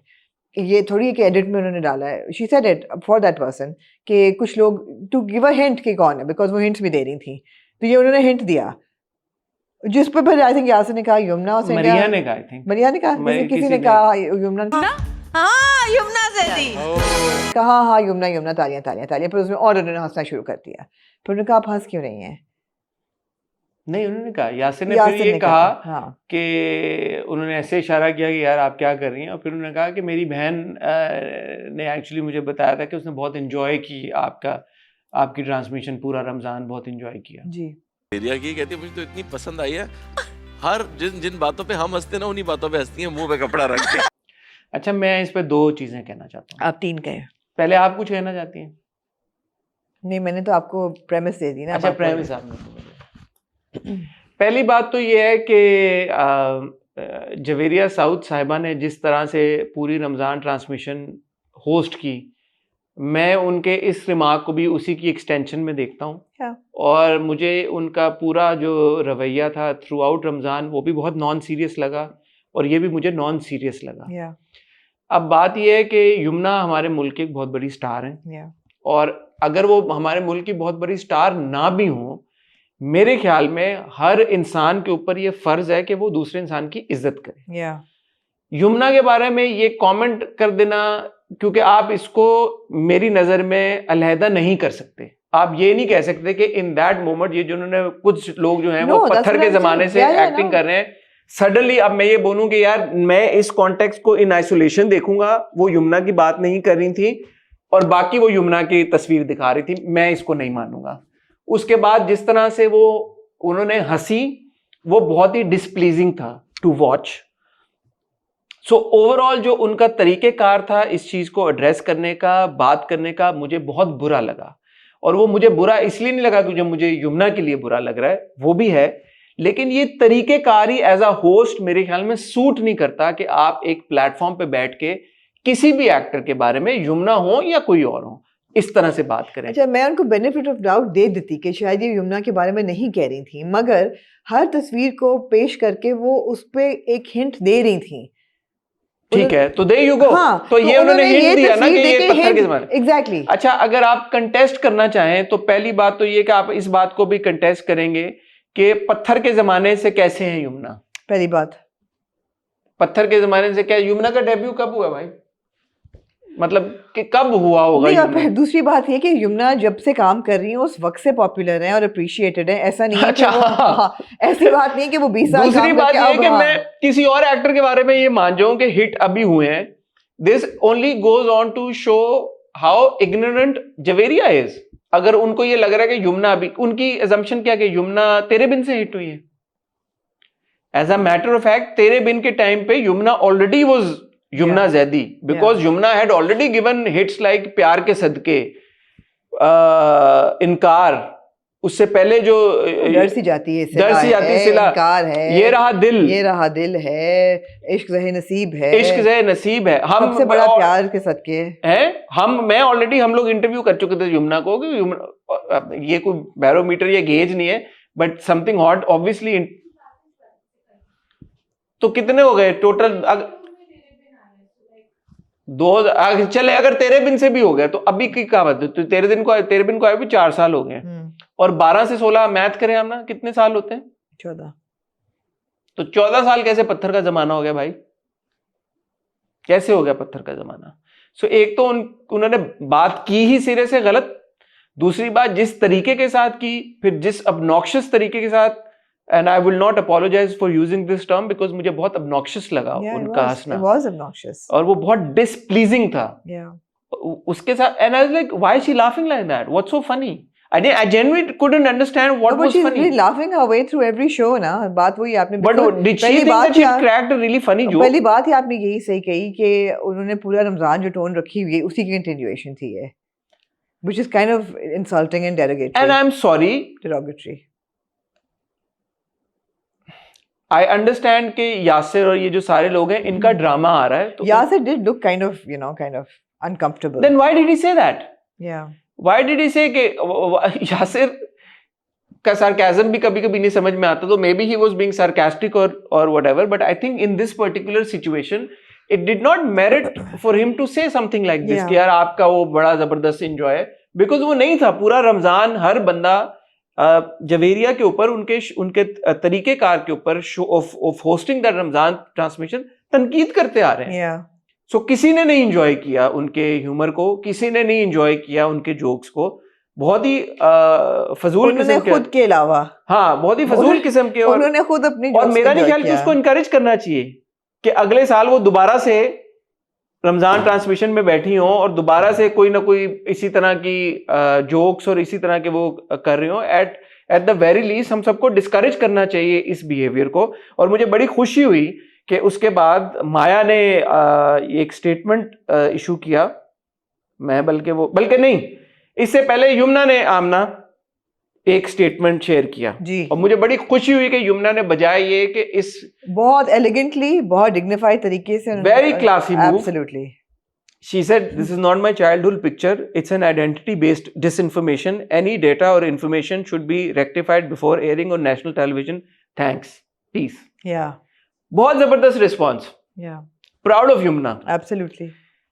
ये थोड़ी है कि एडिट में उन्होंने डाला है, she said it for that person, कि कुछ लोग टू गिव अ हिंट कि कौन है, बिकॉज वो हिंट्स भी दे रही थी, तो ये उन्होंने हिंट दिया, जिस पर फिर आई थिंक यासिर ने कहा युमना, मरिया ने कहा, आई थिंक मरिया ने कहा, किसी ने कहा युमना, हाँ युमना ज़ैदी कहा हाँ युमना, तालियां तालियां तालियां। फिर उसमें और उन्होंने हंसना शुरू कर दिया। फिर उन्होंने कहा आप हंस क्यों रही हैं? नहीं, उन्होंने कहा, यासिर ने फिर ये कहा हाँ, कि उन्होंने ऐसे इशारा किया कि यार आप क्या कर रही हैं, और फिर उन्होंने कहा कि मेरी बहन ने एक्चुअली मुझे बताया था कि उसने बहुत एंजॉय की आपकी ट्रांसमिशन, पूरा रमज़ान बहुत एंजॉय किया जी। एरिया की कहती है मुझे तो इतनी पसंद आई है, हर जिन बातों पे हम हंसते ना उन्हीं बातों पे हंसती हैं, मुंह पे कपड़ा रख के। अच्छा, मैं इस पे 2 चीज़ें कहना चाहता हूँ। आप 3 कहे। पहले आप कुछ कहना चाहती हैं? नहीं, मैंने तो आपको प्रेमिस दे दी ना। अच्छा, प्रेमिस आपने। पहली बात तो ये है कि जवेरिया साउद साहिबा ने जिस तरह से पूरी रमज़ान ट्रांसमिशन होस्ट की, मैं उनके इस रिमार्क को भी उसी की एक्सटेंशन में देखता हूँ। और मुझे उनका पूरा जो रवैया था थ्रू आउट रमज़ान वो भी बहुत नॉन सीरियस लगा, और ये भी मुझे नॉन सीरियस लगा। अब बात यह है कि युमना हमारे मुल्क की एक बहुत बड़ी स्टार हैं, और अगर वो हमारे मुल्क की बहुत बड़ी स्टार ना भी हो, मेरे ख्याल में हर इंसान के ऊपर ये फ़र्ज़ है कि वो दूसरे इंसान की इज्जत करे। युमना के बारे में ये कमेंट कर देना, क्योंकि आप इसको मेरी नज़र में अलहदा नहीं कर सकते। आप ये नहीं कह सकते कि इन दैट मोमेंट ये जो उन्होंने, कुछ लोग जो हैं वो पत्थर के ज़माने से एक्टिंग कर रहे हैं, सडनली अब मैं ये बोलूं कि यार मैं इस कॉन्टेक्स्ट को इन आइसोलेशन देखूंगा, वो युमना की बात नहीं कर रही थी और बाकी वो युमना की तस्वीर दिखा रही थी, मैं इसको नहीं मानूंगा। उसके बाद जिस तरह से वो उन्होंने हंसी, वो बहुत ही डिसप्लीजिंग था टू वॉच। सो ओवरऑल जो उनका तरीक़ेकार था इस चीज़ को एड्रेस करने का, बात करने का, मुझे बहुत बुरा लगा। और वो मुझे बुरा इसलिए नहीं लगा क्योंकि मुझे युमना के लिए बुरा लग रहा है, वो भी है, लेकिन ये तरीक़ेकार ही एज अ होस्ट मेरे ख्याल में सूट नहीं करता कि आप एक प्लेटफॉर्म पे बैठ के किसी भी एक्टर के बारे में, युमना हो या कोई और हो, इस तरह से बात करें। अच्छा, मैं उनको बेनिफिट ऑफ डाउट दे देती कि शायद ये युमना के बारे में नहीं कह रही थी, मगर हर तस्वीर को पेश करके वो उस पे एक हिंट दे रही थी। ठीक है, तो दे यू गो। हाँ, तो ये उन्होंने हिंट दिया ना कि ये पत्थर के ज़माने। एग्जैक्टली। अच्छा, अगर आप कंटेस्ट करना चाहें तो पहली बात तो ये कि आप इस बात को भी कंटेस्ट करेंगे कि पत्थर के ज़माने से कैसे हैं युमना। पहली बात, पत्थर के ज़माने से क्या, युमना का डेब्यू कब हुआ भाई? मतलब कि कब हुआ होगा युमना? दूसरी बात ये कि युमना जब से काम कर रही है उस वक्त से पॉपुलर है और अप्रिशिएटेड है। ऐसा नहीं है कि वो, हाँ, ऐसी बात नहीं कि वो 20 साल। दूसरी बात ये है कि मैं किसी और एक्टर के बारे में ये मान जाऊं कि हिट अभी हुए हैं, this only goes on to show how ignorant Javeria is. अगर उनको ये लग रहा है कि युमना अभी, उनकी assumption क्या कि युमना तेरे बिन से हिट हुई है। As a matter of fact Tere Bin के टाइम पे Yumna already was Yumna Zaidi, because Yumna had already given hits like Pyar Ke सदके, इनकार, उससे पहले जो डर सी जाती है, सिला, इनकार है, ये रहा दिल है, इश्क ज़हे नसीब है, इश्क ज़हे नसीब है, हम सबसे बड़ा प्यार के सदके है, मैं ऑलरेडी हम लोग इंटरव्यू कर चुके थे यमुना को कि ये कोई बैरोमीटर या गेज नहीं है, बट समथिंग हॉट ऑब्वियसली। तो कितने हो गए टोटल? चले अगर तेरे बिन से भी हो गया तो अभी की क्या बात है? तो तेरे बिन को आए भी 4 साल हो गए, और 12 से 16 मैथ करें हम ना, कितने साल होते हैं? 14। तो 14 साल कैसे पत्थर का जमाना हो गया भाई? कैसे हो गया पत्थर का जमाना? सो एक तो उन्होंने बात की ही सिरे से गलत, दूसरी बात जिस तरीके के साथ की, फिर जिस obnoxious तरीके के साथ, and I will not apologize for using this term because मुझे बहुत obnoxious लगा उनका हंसना, It was obnoxious. और वो बहुत displeasing था Yeah. उसके साथ, and I was like, why is she laughing like that? What's so funny? I genuinely couldn't understand what No, but was she's funny. been laughing her way through every show ना, बात वही आपने But did she think that she cracked a really funny joke? पहली बात ही आपने यही सही कही कि उन्होंने पूरा रमजान जो टोन रखी हुई है उसी की कंटिन्यूएशन थी है, which is kind of insulting and derogatory. And I'm sorry, derogatory. I understand कि यासिर और ये जो सारे लोग हैं इनका ड्रामा आ रहा है, तो Yasir did look kind of uncomfortable. then why did he say that? Yeah. Why did he say कि यासिर का sarcasm भी कभी-कभी नहीं समझ में आता, तो maybe he was being sarcastic or whatever, but I think in this particular situation it did not merit for him to say something like this कि यार आपका वो बड़ा जबरदस्त enjoy है, because वो नहीं था। पूरा रमजान हर बंदा जवेरिया के ऊपर, उनके तरीकेकार के ऊपर of hosting the Ramzan transmission तनकीद करते आ रहे हैं। Yeah. सो किसी ने नहीं एंजॉय किया उनके ह्यूमर को, किसी ने नहीं एंजॉय किया उनके जोक्स को, बहुत ही फजूल किस्म के, खुद के अलावा, हाँ बहुत ही फजूल किस्म के, और उन्होंने खुद अपनी और मेरा नहीं ख्याल कि उसको इनकरेज करना चाहिए कि अगले साल वो दोबारा से रमजान ट्रांसमिशन में बैठी हो और दोबारा से कोई ना कोई इसी तरह की जोक्स और इसी तरह के वो कर रहे हो। एट द वेरी लीस्ट हम सबको डिस्करेज करना चाहिए इस बिहेवियर को। और मुझे बड़ी खुशी हुई कि उसके बाद माया ने एक स्टेटमेंट इशू किया, बल्कि नहीं, इससे पहले यमुना ने आमना एक स्टेटमेंट शेयर किया जी, और मुझे बड़ी खुशी हुई कि यमुना ने बजाय ये कि इस बहुत एलिगेंटली, बहुत डिग्निफाइड तरीके से, very classy move, absolutely, she said this is not my childhood picture, it's an identity based disinformation, any data or information should be rectified before airing on national television, thanks, peace. या बहुत जबरदस्त response, या proud of Yamuna, absolutely,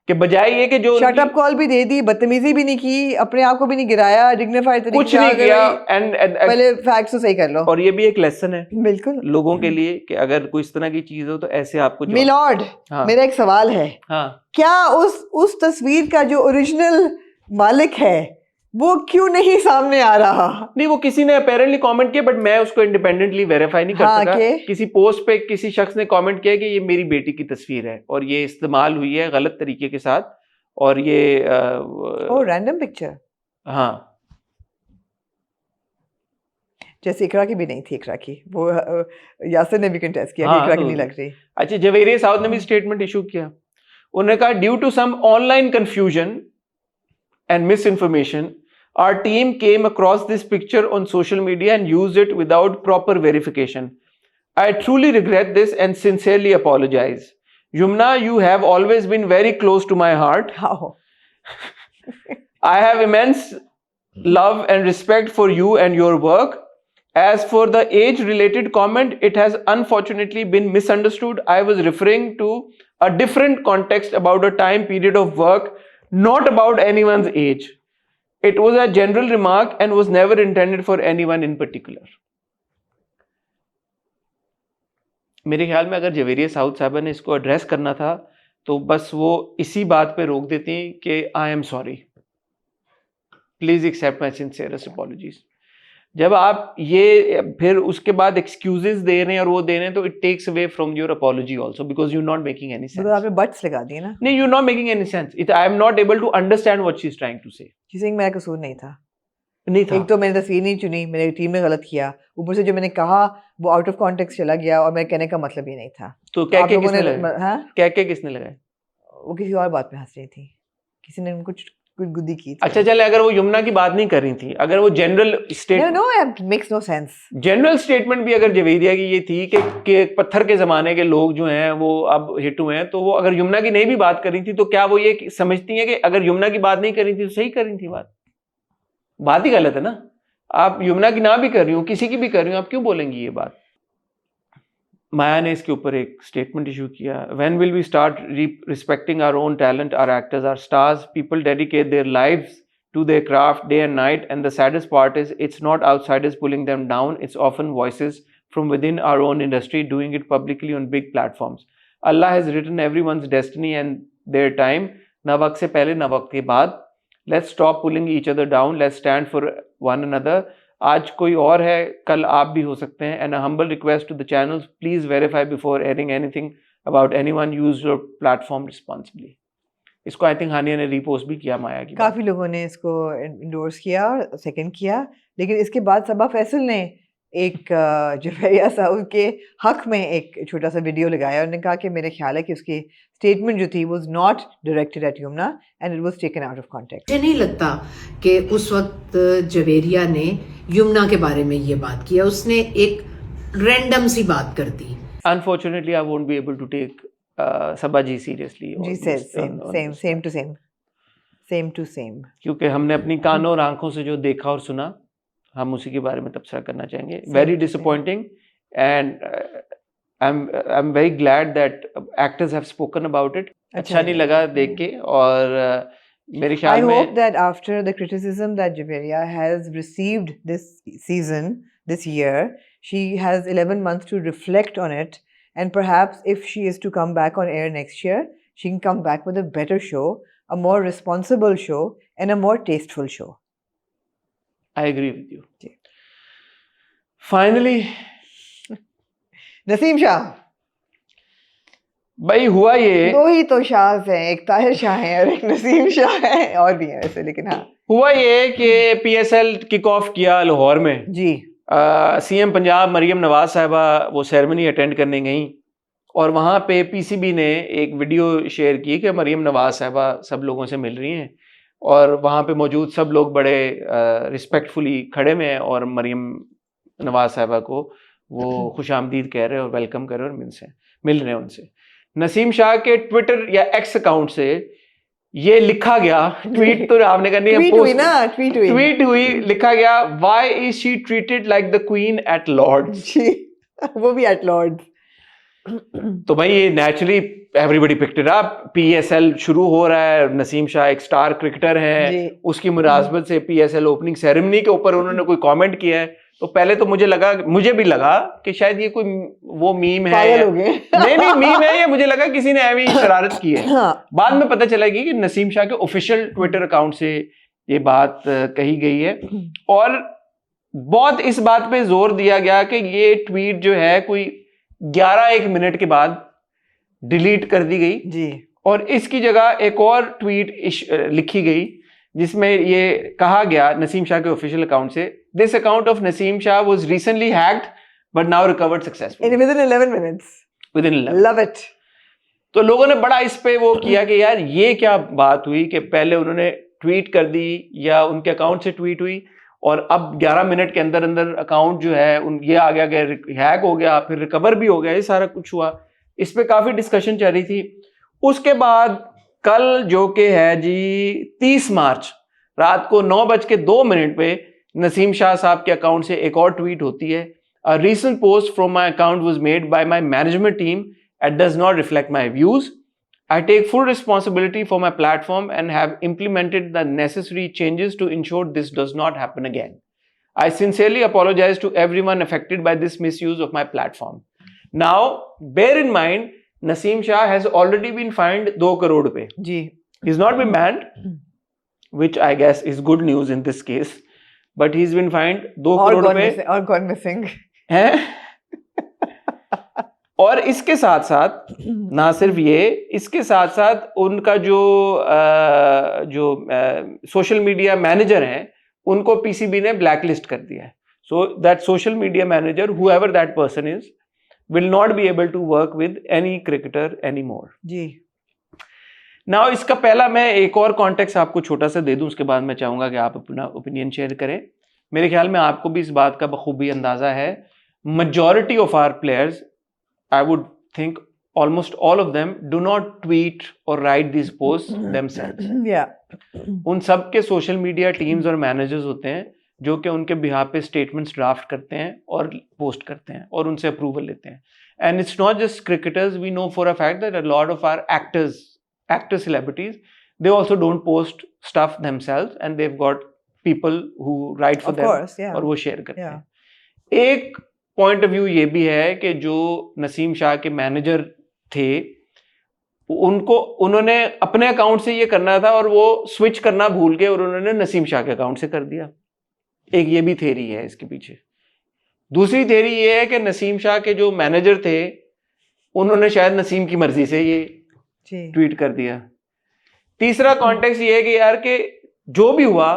कि बजाय ये कि जो shut up call भी दे दी, बदतमीजी भी नहीं की, अपने आप को भी नहीं गिराया, डिग्निफाइड तरीके कुछ से नहीं किया, एंड एंड पहले फैक्ट्स तो सही कर लो। और ये भी एक लेसन है बिल्कुल लोगों के लिए कि अगर कोई इस तरह की चीज हो तो ऐसे आपको मिलॉर्ड, हाँ, मेरा एक सवाल है, हाँ, क्या उस तस्वीर का जो ओरिजिनल मालिक है वो क्यों नहीं सामने आ रहा? नहीं, वो किसी ने अपेरेंटली कमेंट किया, बट मैं उसको इंडिपेंडेंटली वेरीफाई नहीं कर हाँ, सका। के? किसी पोस्ट पे किसी शख्स ने कमेंट किया कि ये मेरी बेटी की तस्वीर है और ये इस्तेमाल हुई है गलत तरीके के साथ, और ये रैंडम पिक्चर, हाँ, जैसे इकरा की भी नहीं थी, इकरा की वो यासिर ने भी कंटेस्ट किया हाँ, कि इकरा की तो नहीं लग रही। अच्छा, जवेरिया साउथ ने भी स्टेटमेंट इशू किया। उन्होंने कहा due to some online confusion and misinformation our team came across this picture on social media and used it without proper verification. I truly regret this and sincerely apologize. Yumna, you have always been very close to my heart. How? I have immense love and respect for you and your work. As for the age-related comment, it has unfortunately been misunderstood. I was referring to a different context about a time period of work, not about anyone's age. It was a general remark and was never intended for anyone in particular. मेरे ख्याल में अगर Javeria south साहबा ने इसको address करना था तो बस वो इसी बात पे रोक देती कि I am sorry, please accept my sincerest apologies. जब आप ये फिर उसके बाद एक्सक्यूजेस दे रहे हैं और वो दे रहे हैं तो it takes away from your apology also, because you not making any sense. आपने बट्स लगा दिए ना? नहीं, you not making any sense. I am not able to understand what she is trying to say. She saying मेरा कसूर नहीं था, नहीं था। एक तो मैंने तस्वीर नहीं चुनी, मेरी टीम ने गलत किया, ऊपर से जो मैंने कहा वो आउट ऑफ कॉन्टेक्स्ट चला गया और मेरे कहने का मतलब ही नहीं था। तो क्या क्या किसने लगाए? क्या क्या किसने लगाए? वो किसी और बात पे हंस रही थी, किसी ने कुछ गुदगुदी की थी। अच्छा चले, अगर वो यमुना की बात नहीं कर रही थी, अगर वो general No, it makes no sense. General statement भी अगर जवेरिया की ये थी कि पत्थर के जमाने के लोग जो हैं वो अब हिट हुए हैं, तो वो अगर यमुना की नहीं भी बात कर रही थी तो क्या वो ये समझती हैं कि अगर यमुना की बात नहीं कर रही थी तो सही कर रही थी? बात ही गलत है ना। आप यमुना की ना भी कर रही हो, किसी की भी कर रही हो, आप क्यों बोलेंगी ये बात? माया ने इसके ऊपर एक स्टेटमेंट इशू किया, when will we start respecting our own talent, our actors, our stars, people dedicate their lives to their craft day and night, and the saddest part is it's not outsiders pulling them down, it's often voices from within our own industry doing it publicly on big platforms. Allah has written everyone's destiny and their time, na waqt se pehle na waqt ke baad. Let's stop pulling each other down, let's stand for one another. आज कोई और है, कल आप भी हो सकते हैं. And a humble request to the channels, please verify before airing anything about anyone, use your platform responsibly. इसको आई थिंक हानिया ने रीपोस्ट भी किया माया की। काफी लोगों ने इसको इंडोर्स किया और सेकंड किया, लेकिन इसके बाद सबा फैसल ने एक जवेरिया साहब के हक में एक छोटा सा वीडियो लगाया। उन्होंने कहा कि मेरे ख्याल है कि उसकी स्टेटमेंट जो थी was not directed eight Yamuna and it was taken out of context. मुझे नहीं लगता कि उस वक्त जवेरिया ने यमुना के बारे में ये बात किया, उसने एक रैंडम सी बात कर दी। Unfortunately, I won't be able to take Saba ji seriously. Ji same to same. क्योंकि हमने अपनी कानों और आंखों से जो देखा और सुना, हम उसी के बारे में तबसरा करना चाहेंगे. Very disappointing, and I'm very glad that actors have spoken about it. अच्छा नहीं लगा देख के, और मेरे ख्याल में I hope that after the criticism that Javeria has received this season, this year, she has 11 months to reflect on it, and perhaps if she is to come back on air next year, she can come back with a better show, a more responsible show, and a more tasteful show. I agree with you. Finally, Naseem Shah, भाई हुआ ये, दो ही तो शाह हैं, एक ताहिर शाह है और एक नसीम शाह है, और भी हैं वैसे, लेकिन हाँ हुआ ये कि PSL किक ऑफ किया लाहौर में जी। सीएम पंजाब मरियम नवाज साहिबा वो सेरेमनी अटेंड करने गई, और वहाँ पे PCB ने एक वीडियो शेयर की कि मरियम नवाज साहिबा सब लोगों से मिल रही हैं, और वहाँ पे मौजूद सब लोग बड़े रिस्पेक्टफुली खड़े हुए हैं और मरियम नवाज साहिबा को वो खुशामदीद कह रहे हैं और वेलकम कर रहे हैं और मिल रहे हैं उनसे। नसीम शाह के ट्विटर या एक्स अकाउंट से ये लिखा गया, ट्वीट तो आपने करनी है, ट्वीट हुई, लिखा गया, why is she treated like the queen at Lord's. वो भी एट लॉर्ड्स। तो भाई ये naturally everybody picked it up, PSL शुरू हो रहा है, नसीम शाह एक स्टार क्रिकेटर हैं, उसकी मुनासबत से PSL ओपनिंग सेरेमनी के ऊपर उन्होंने कोई कमेंट किया है, तो पहले तो मुझे भी लगा कि शायद ये कोई वो मीम है नहीं मीम है, ये मुझे लगा किसी ने ऐसी शरारत की है। बाद में पता चला कि नसीम शाह के ऑफिशियल ट्विटर अकाउंट से ये बात कही गई है, और बहुत इस बात पे जोर दिया गया कि ये ट्वीट जो है कोई 11-1 मिनट के बाद डिलीट कर दी गई जी, और इसकी जगह एक और ट्वीट लिखी गई जिसमें ये कहा गया नसीम शाह के ऑफिशियल अकाउंट से, this account of Naseem Shah was recently hacked but now recovered successfully with in 11 minutes, with in 11। Love it. तो लोगों ने बड़ा इस पे वो किया कि यार ये क्या बात हुई कि पहले उन्होंने ट्वीट कर दी या उनके अकाउंट से ट्वीट हुई, और अब 11 मिनट के अंदर अंदर अकाउंट जो है ये आ गया कि हैक हो गया, फिर रिकवर भी हो गया, ये सारा कुछ हुआ। इस पे काफी डिस्कशन चल रही थी। उसके बाद कल जो कि है जी 30 मार्च रात को 9:02 पे नसीम शाह साहब के अकाउंट से एक और ट्वीट होती है, a recent post from my account was made by my management team, it does not reflect my views, I take full responsibility for my platform and have implemented the necessary changes to ensure this does not happen again. I sincerely apologize to everyone affected by this misuse of my platform. Now, bear in mind, Naseem Shah has already been fined 2 crore rupees. जी, He's not been banned, which I guess is good news in this case, but he's been fined 2 crore rupees. और gone missing. हैं? और इसके साथ साथ ना सिर्फ ये, इसके साथ साथ उनका जो सोशल मीडिया मैनेजर हैं उनको PCB ने ब्लैकलिस्ट कर दिया है। So that social media manager whoever that person is will not be able to work with any cricketer anymore. जी, नाउ इसका पहला मैं एक और कॉन्टेक्स्ट आपको छोटा सा दे दूं, उसके बाद मैं चाहूंगा कि आप अपना ओपिनियन शेयर करें। मेरे ख्याल में आपको भी इस बात का बखूबी अंदाजा है, majority of our players, I would think almost all of them do not tweet or write these posts themselves. उन सब के सोशल मीडिया टीम्स और मैनेजर्स होते हैं जो कि उनके बिहाफ पे स्टेटमेंट्स ड्राफ्ट करते हैं और पोस्ट करते हैं और उनसे अप्रूवल लेते हैं। And it's not just cricketers, we know for a fact that a lot of our actor celebrities, they also don't post stuff themselves and they have got people who write for them और वो share करते हैं। एक point of view ये भी है कि जो नसीम शाह के मैनेजर थे, उन्होंने अपने अकाउंट से ये करना था और वो स्विच करना भूल गए और उन्होंने नसीम शाह के अकाउंट से कर दिया। एक ये भी थ्योरी है इसके पीछे। दूसरी थ्योरी ये है कि नसीम शाह के जो मैनेजर थे उन्होंने शायद नसीम की मर्जी से ये ट्वीट कर दिया। तीसरा कॉन्टेक्स्ट ये है कि यार कि जो भी हुआ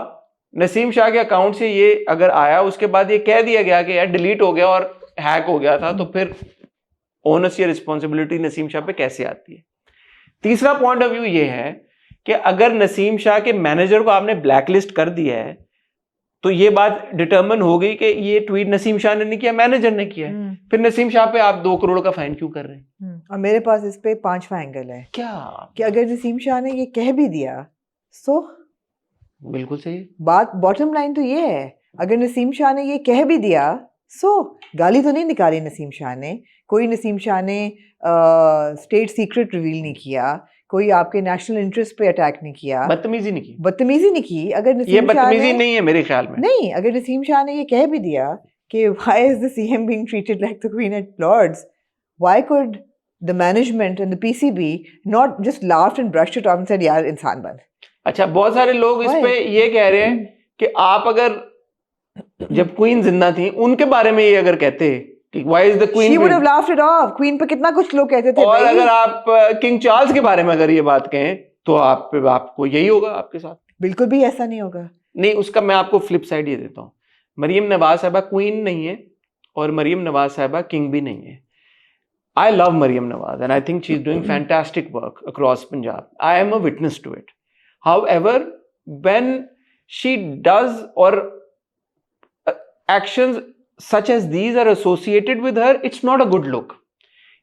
नसीम शाह के अकाउंट से ये अगर आया, उसके बाद ये कह दिया गया कि यार डिलीट हो गया और हैक हो गया था, तो फिर ओनर्स या रिस्पॉन्सिबिलिटी नसीम शाह पे कैसे आती है। तीसरा पॉइंट ऑफ व्यू ये है कि अगर नसीम शाह के मैनेजर को आपने ब्लैकलिस्ट कर दिया है तो ये बात डिटर्मिन हो गई कि ये ट्वीट नसीम शाह ने नहीं किया, मैनेजर ने किया है। फिर नसीम शाह पे आप 2 करोड़ का फाइन क्यों कर रहे हैं? और मेरे पास इस पे 5वां एंगल है क्या कि अगर नसीम शाह ने ये कह भी दिया सो बिल्कुल सही बात, बॉटम लाइन तो ये है, अगर नसीम शाह ने ये कह भी दिया सो गाली तो नहीं निकाली नसीम शाह ने, कोई नसीम शाह ने स्टेट सीक्रेट रिवील नहीं किया, कोई आपके नेशनल इंटरेस्ट पे अटैक नहीं किया, बदतमीजी नहीं की, बदतमीजी नहीं की। अगर ये नसीम शाह बदतमीजी ने नहीं है मेरे ख्याल में। नहीं, अगर नसीम शाह ने ये कह भी दिया कि why is the CM being treated like the Queen at Lords, why could the management and the PCB not just laughed and brushed it off and said यार इंसान बन। अच्छा, बहुत सारे लोग इस पे ये कह रहे हैं कि आप अगर जब क्वीन जिंदा थी उनके बारे में ये अगर कहते कि why is the queen, she would have laughed it off। Queen पे कितना कुछ लोग कहते थे। और अगर आप किंग चार्ल्स के बारे में अगर ये बात कहें तो आपको यही होगा आपके साथ। बिल्कुल भी ऐसा नहीं होगा। नहीं, उसका मैं आपको फ्लिप साइड ये देता हूँ। मरियम नवाज साहिबा क्वीन नहीं है और मरियम नवाज साहिबा किंग भी नहीं है। I love Mariam Nawaz and I think she's doing fantastic work across Punjab. I am a witness to it. However, when she does or actions such as these are associated with her, it's not a good look.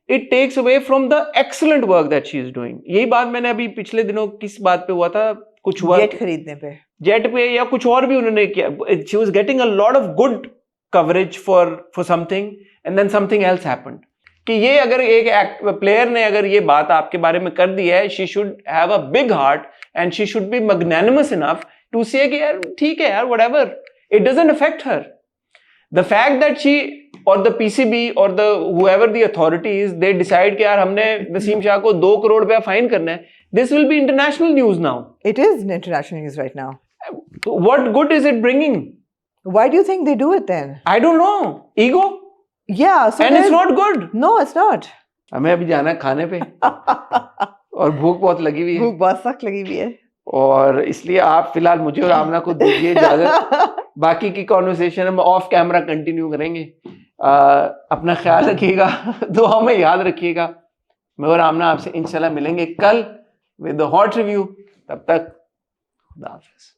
It takes away from the excellent work that she is doing. यही बात मैंने अभी पिछले दिनों किस बात पे हुआ था, कुछ हुआ जेट खरीदने पे, जेट पे या कुछ और भी उन्होंने किया। She was getting a lot of good coverage for something and then something else happened. कि ये अगर एक प्लेयर ने अगर ये बात आपके बारे में कर दी है, she should have a big heart and she should be magnanimous enough to say कि यार ठीक है यार, whatever, it doesn't affect her. The fact that she or the PCB or the whoever the authority is, they decide कि यार हमने नसीम शाह को 2 करोड़ रुपया फाइन करना है, this will be international news now. It is international news right now. What good is it bringing? Why do you think they do it then? I don't know. Ego? Yeah, so and it's not good. No, it's not. हमें अभी जाना है खाने पे और भूख बहुत लगी हुई है, भूख बहुत सख्त लगी हुई है, और इसलिए आप फिलहाल मुझे और आमना को दीजिए इजाजत। बाकी की कॉन्वर्सेशन हम ऑफ कैमरा कंटिन्यू करेंगे। अपना ख्याल रखिएगा, दुआ में याद रखिएगा। मैं और आमना आपसे इंशाल्लाह मिलेंगे कल विद द हॉट रिव्यू। तब तक खुदा हाफिज़।